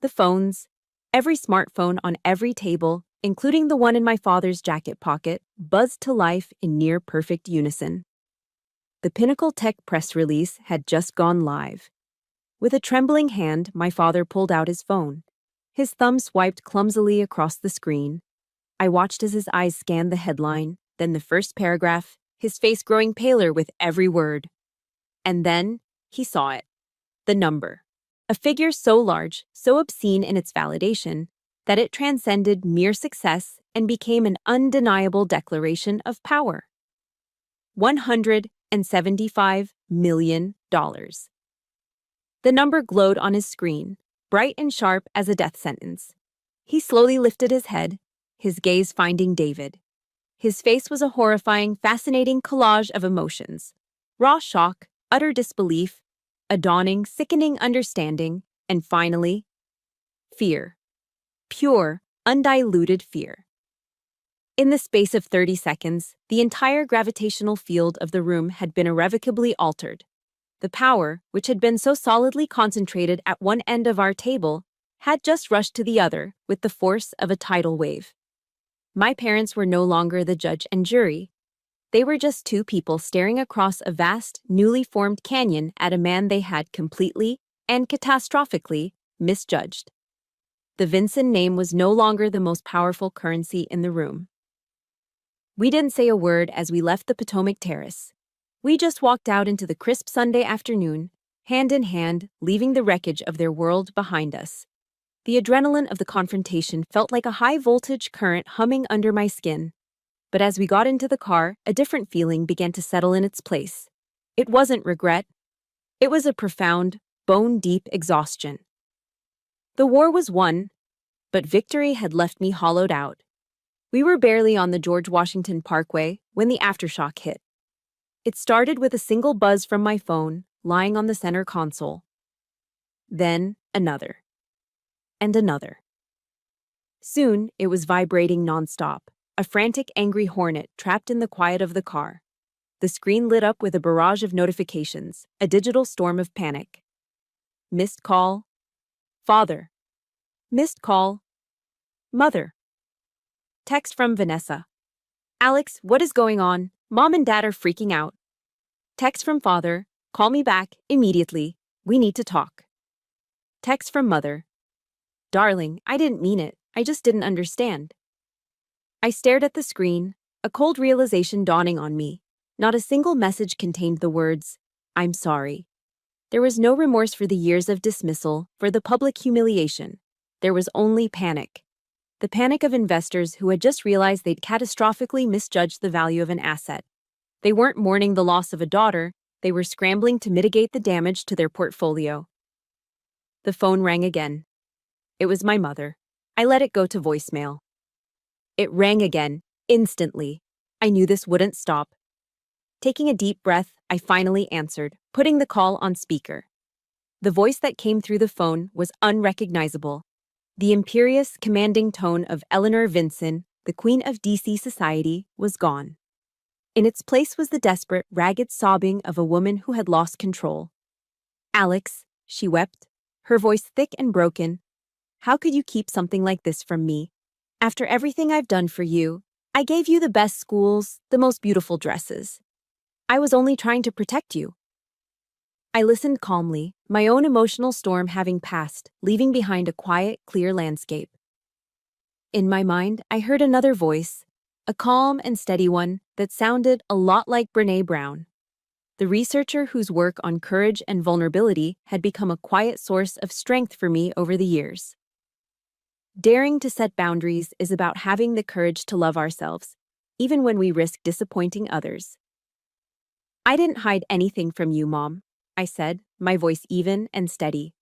The phones, every smartphone on every table, including the one in my father's jacket pocket, buzzed to life in near-perfect unison. The Pinnacle Tech press release had just gone live. With a trembling hand, my father pulled out his phone. His thumb swiped clumsily across the screen. I watched as his eyes scanned the headline, then the first paragraph, his face growing paler with every word. And then, he saw it. The number. A figure so large, so obscene in its validation, that it transcended mere success and became an undeniable declaration of power. $175 million. The number glowed on his screen, bright and sharp as a death sentence. He slowly lifted his head, his gaze finding David. His face was a horrifying, fascinating collage of emotions. Raw shock, utter disbelief, a dawning, sickening understanding, and finally, fear. Pure, undiluted fear. In the space of 30 seconds, the entire gravitational field of the room had been irrevocably altered. The power, which had been so solidly concentrated at one end of our table, had just rushed to the other with the force of a tidal wave. My parents were no longer the judge and jury. They were just two people staring across a vast, newly formed canyon at a man they had completely and catastrophically misjudged. The Vinson name was no longer the most powerful currency in the room. We didn't say a word as we left the Potomac Terrace. We just walked out into the crisp Sunday afternoon, hand in hand, leaving the wreckage of their world behind us. The adrenaline of the confrontation felt like a high-voltage current humming under my skin. But as we got into the car, a different feeling began to settle in its place. It wasn't regret. It was a profound, bone-deep exhaustion. The war was won, but victory had left me hollowed out. We were barely on the George Washington Parkway when the aftershock hit. It started with a single buzz from my phone, lying on the center console. Then another. And another. Soon, it was vibrating nonstop, a frantic, angry hornet trapped in the quiet of the car. The screen lit up with a barrage of notifications, a digital storm of panic. Missed call. Father. Missed call. Mother. Text from Vanessa. Alex, what is going on? Mom and Dad are freaking out. Text from Father. Call me back, immediately. We need to talk. Text from Mother. Darling, I didn't mean it. I just didn't understand. I stared at the screen, a cold realization dawning on me. Not a single message contained the words, "I'm sorry." There was no remorse for the years of dismissal, for the public humiliation. There was only panic. The panic of investors who had just realized they'd catastrophically misjudged the value of an asset. They weren't mourning the loss of a daughter, they were scrambling to mitigate the damage to their portfolio. The phone rang again. It was my mother. I let it go to voicemail. It rang again, instantly. I knew this wouldn't stop. Taking a deep breath, I finally answered, putting the call on speaker. The voice that came through the phone was unrecognizable. The imperious, commanding tone of Eleanor Vinson, the Queen of DC society, was gone. In its place was the desperate, ragged sobbing of a woman who had lost control. Alex, she wept, her voice thick and broken. How could you keep something like this from me? After everything I've done for you, I gave you the best schools, the most beautiful dresses. I was only trying to protect you. I listened calmly, my own emotional storm having passed, leaving behind a quiet, clear landscape. In my mind, I heard another voice, a calm and steady one that sounded a lot like Brené Brown, the researcher whose work on courage and vulnerability had become a quiet source of strength for me over the years. Daring to set boundaries is about having the courage to love ourselves, even when we risk disappointing others. I didn't hide anything from you, Mom, I said, my voice even and steady.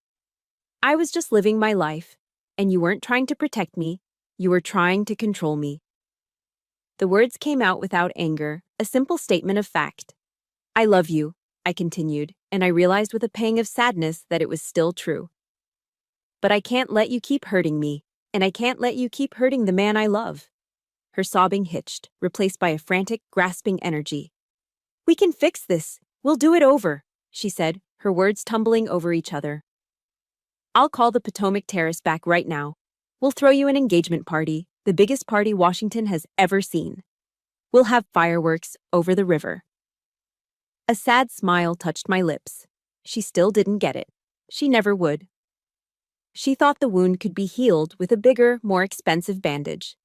I was just living my life, and you weren't trying to protect me, you were trying to control me. The words came out without anger, a simple statement of fact. I love you, I continued, and I realized with a pang of sadness that it was still true. But I can't let you keep hurting me, and I can't let you keep hurting the man I love. Her sobbing hitched, replaced by a frantic, grasping energy. We can fix this. We'll do it over, she said, her words tumbling over each other. I'll call the Potomac Terrace back right now. We'll throw you an engagement party, the biggest party Washington has ever seen. We'll have fireworks over the river. A sad smile touched my lips. She still didn't get it. She never would. She thought the wound could be healed with a bigger, more expensive bandage.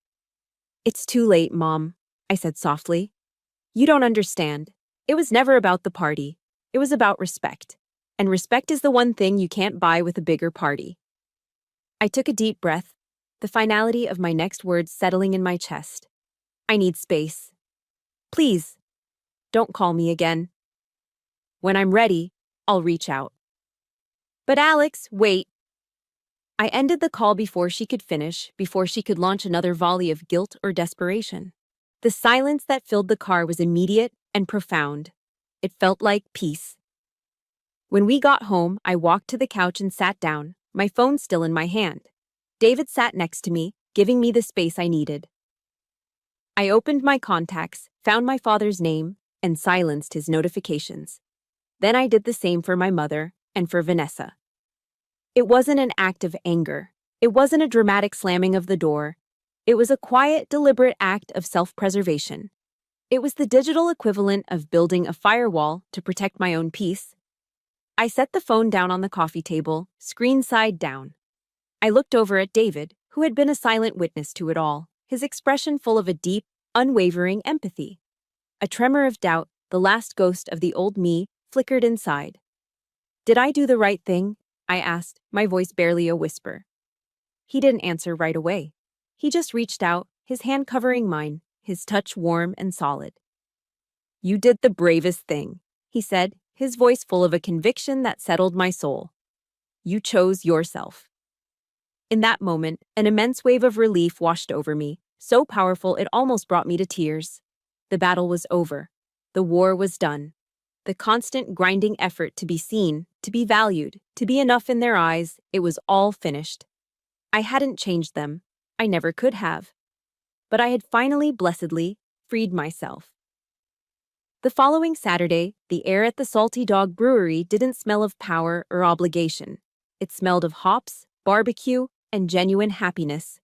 It's too late, Mom, I said softly. You don't understand. It was never about the party. It was about respect. And respect is the one thing you can't buy with a bigger party. I took a deep breath, the finality of my next words settling in my chest. I need space. Please, don't call me again. When I'm ready, I'll reach out. But Alex, wait. I ended the call before she could finish, before she could launch another volley of guilt or desperation. The silence that filled the car was immediate and profound. It felt like peace. When we got home, I walked to the couch and sat down, my phone still in my hand. David sat next to me, giving me the space I needed. I opened my contacts, found my father's name, and silenced his notifications. Then I did the same for my mother and for Vanessa. It wasn't an act of anger. It wasn't a dramatic slamming of the door. It was a quiet, deliberate act of self-preservation. It was the digital equivalent of building a firewall to protect my own peace. I set the phone down on the coffee table, screen side down. I looked over at David, who had been a silent witness to it all, his expression full of a deep, unwavering empathy. A tremor of doubt, the last ghost of the old me, flickered inside. Did I do the right thing? I asked, my voice barely a whisper. He didn't answer right away. He just reached out, his hand covering mine, his touch warm and solid. You did the bravest thing, he said, his voice full of a conviction that settled my soul. You chose yourself. In that moment, an immense wave of relief washed over me, so powerful it almost brought me to tears. The battle was over. The war was done. The constant grinding effort to be seen, to be valued, to be enough in their eyes, it was all finished. I hadn't changed them. I never could have. But I had finally, blessedly, freed myself. The following Saturday, the air at the Salty Dog Brewery didn't smell of power or obligation. It smelled of hops, barbecue, and genuine happiness.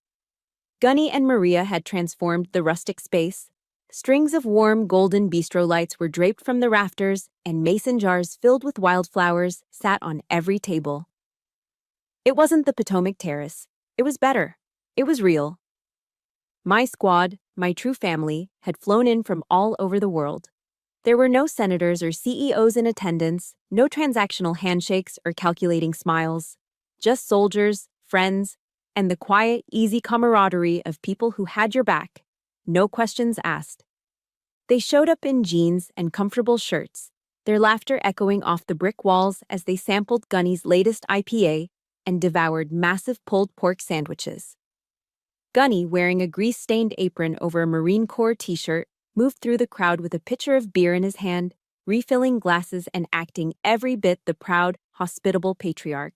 Gunny and Maria had transformed the rustic space. Strings of warm, golden bistro lights were draped from the rafters, and mason jars filled with wildflowers sat on every table. It wasn't the Potomac Terrace. It was better. It was real. My squad, my true family, had flown in from all over the world. There were no senators or CEOs in attendance, no transactional handshakes or calculating smiles. Just soldiers, friends, and the quiet, easy camaraderie of people who had your back. No questions asked. They showed up in jeans and comfortable shirts, their laughter echoing off the brick walls as they sampled Gunny's latest IPA and devoured massive pulled pork sandwiches. Gunny, wearing a grease-stained apron over a Marine Corps t-shirt, moved through the crowd with a pitcher of beer in his hand, refilling glasses and acting every bit the proud, hospitable patriarch.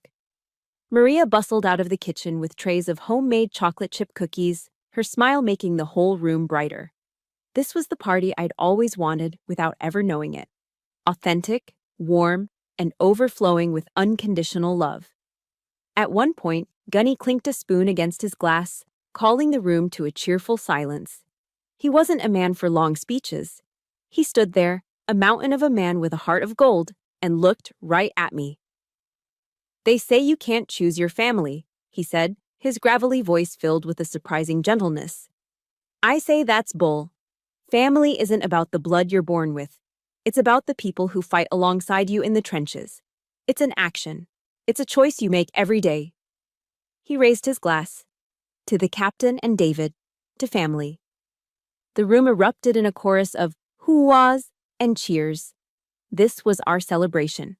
Maria bustled out of the kitchen with trays of homemade chocolate chip cookies, her smile making the whole room brighter. This was the party I'd always wanted without ever knowing it. Authentic, warm, and overflowing with unconditional love. At one point, Gunny clinked a spoon against his glass, calling the room to a cheerful silence. He wasn't a man for long speeches. He stood there, a mountain of a man with a heart of gold, and looked right at me. "They say you can't choose your family," he said, his gravelly voice filled with a surprising gentleness. "I say that's bull. Family isn't about the blood you're born with. It's about the people who fight alongside you in the trenches. It's an action. It's a choice you make every day." He raised his glass. "To the captain and David, to family." The room erupted in a chorus of hoo-ahs and cheers. This was our celebration.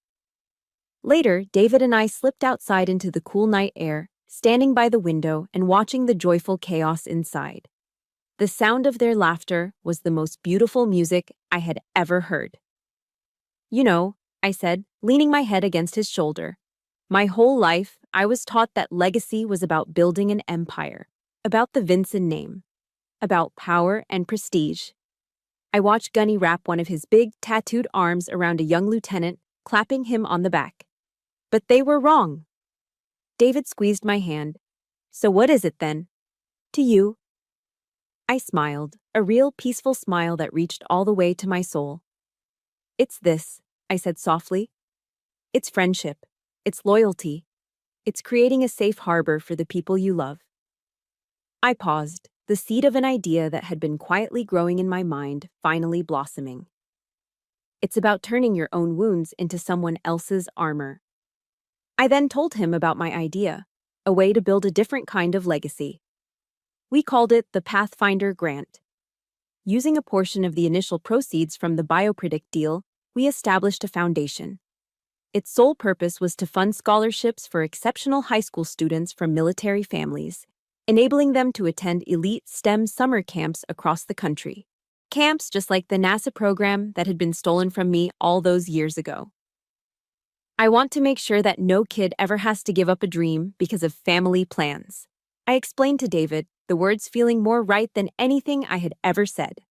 Later, David and I slipped outside into the cool night air, standing by the window and watching the joyful chaos inside. The sound of their laughter was the most beautiful music I had ever heard. "You know," I said, leaning my head against his shoulder, "my whole life, I was taught that legacy was about building an empire, about the Vincent name, about power and prestige." I watched Gunny wrap one of his big, tattooed arms around a young lieutenant, clapping him on the back. But they were wrong. David squeezed my hand. "So what is it then? To you?" I smiled, a real peaceful smile that reached all the way to my soul. "It's this," I said softly. "It's friendship. It's loyalty. It's creating a safe harbor for the people you love." I paused, the seed of an idea that had been quietly growing in my mind finally blossoming. It's about turning your own wounds into someone else's armor. I then told him about my idea, a way to build a different kind of legacy. We called it the Pathfinder Grant. Using a portion of the initial proceeds from the BioPredict deal, we established a foundation. Its sole purpose was to fund scholarships for exceptional high school students from military families, enabling them to attend elite STEM summer camps across the country. Camps just like the NASA program that had been stolen from me all those years ago. I want to make sure that no kid ever has to give up a dream because of family plans. I explained to David, the words feeling more right than anything I had ever said.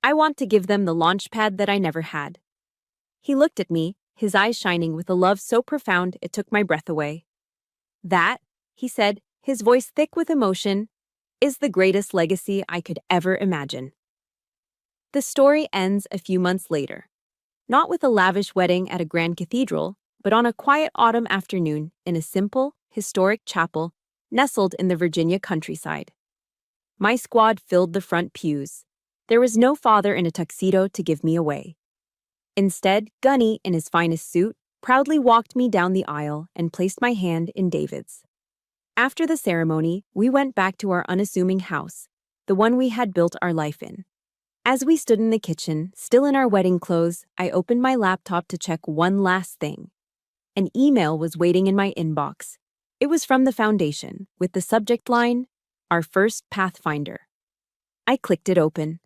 I want to give them the launch pad that I never had. He looked at me, his eyes shining with a love so profound it took my breath away. "That," he said, his voice thick with emotion, "is the greatest legacy I could ever imagine." The story ends a few months later. Not with a lavish wedding at a grand cathedral, but on a quiet autumn afternoon in a simple, historic chapel nestled in the Virginia countryside. My squad filled the front pews. There was no father in a tuxedo to give me away. Instead, Gunny, in his finest suit, proudly walked me down the aisle and placed my hand in David's. After the ceremony, we went back to our unassuming house, the one we had built our life in. As we stood in the kitchen, still in our wedding clothes, I opened my laptop to check one last thing. An email was waiting in my inbox. It was from the foundation, with the subject line, "Our first Pathfinder." I clicked it open.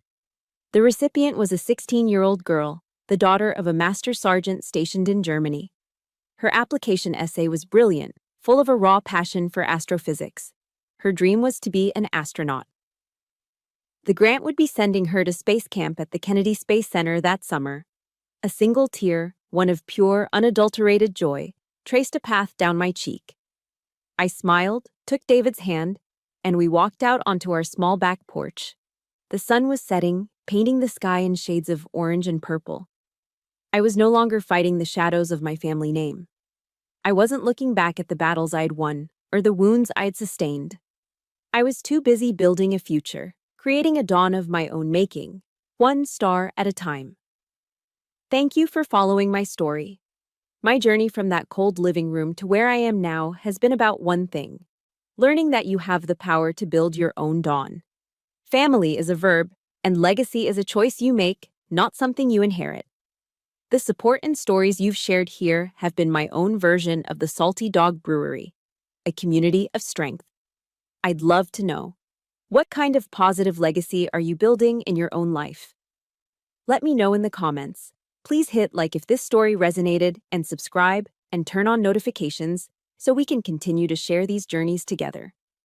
The recipient was a 16-year-old girl, the daughter of a master sergeant stationed in Germany. Her application essay was brilliant, full of a raw passion for astrophysics. Her dream was to be an astronaut. The grant would be sending her to space camp at the Kennedy Space Center that summer. A single tear, one of pure, unadulterated joy, traced a path down my cheek. I smiled, took David's hand, and we walked out onto our small back porch. The sun was setting, painting the sky in shades of orange and purple. I was no longer fighting the shadows of my family name. I wasn't looking back at the battles I'd won or the wounds I'd sustained. I was too busy building a future, creating a dawn of my own making, one star at a time. Thank you for following my story. My journey from that cold living room to where I am now has been about one thing: learning that you have the power to build your own dawn. Family is a verb, and legacy is a choice you make, not something you inherit. The support and stories you've shared here have been my own version of the Salty Dog Brewery, a community of strength. I'd love to know, what kind of positive legacy are you building in your own life? Let me know in the comments. Please hit like if this story resonated and subscribe and turn on notifications so we can continue to share these journeys together.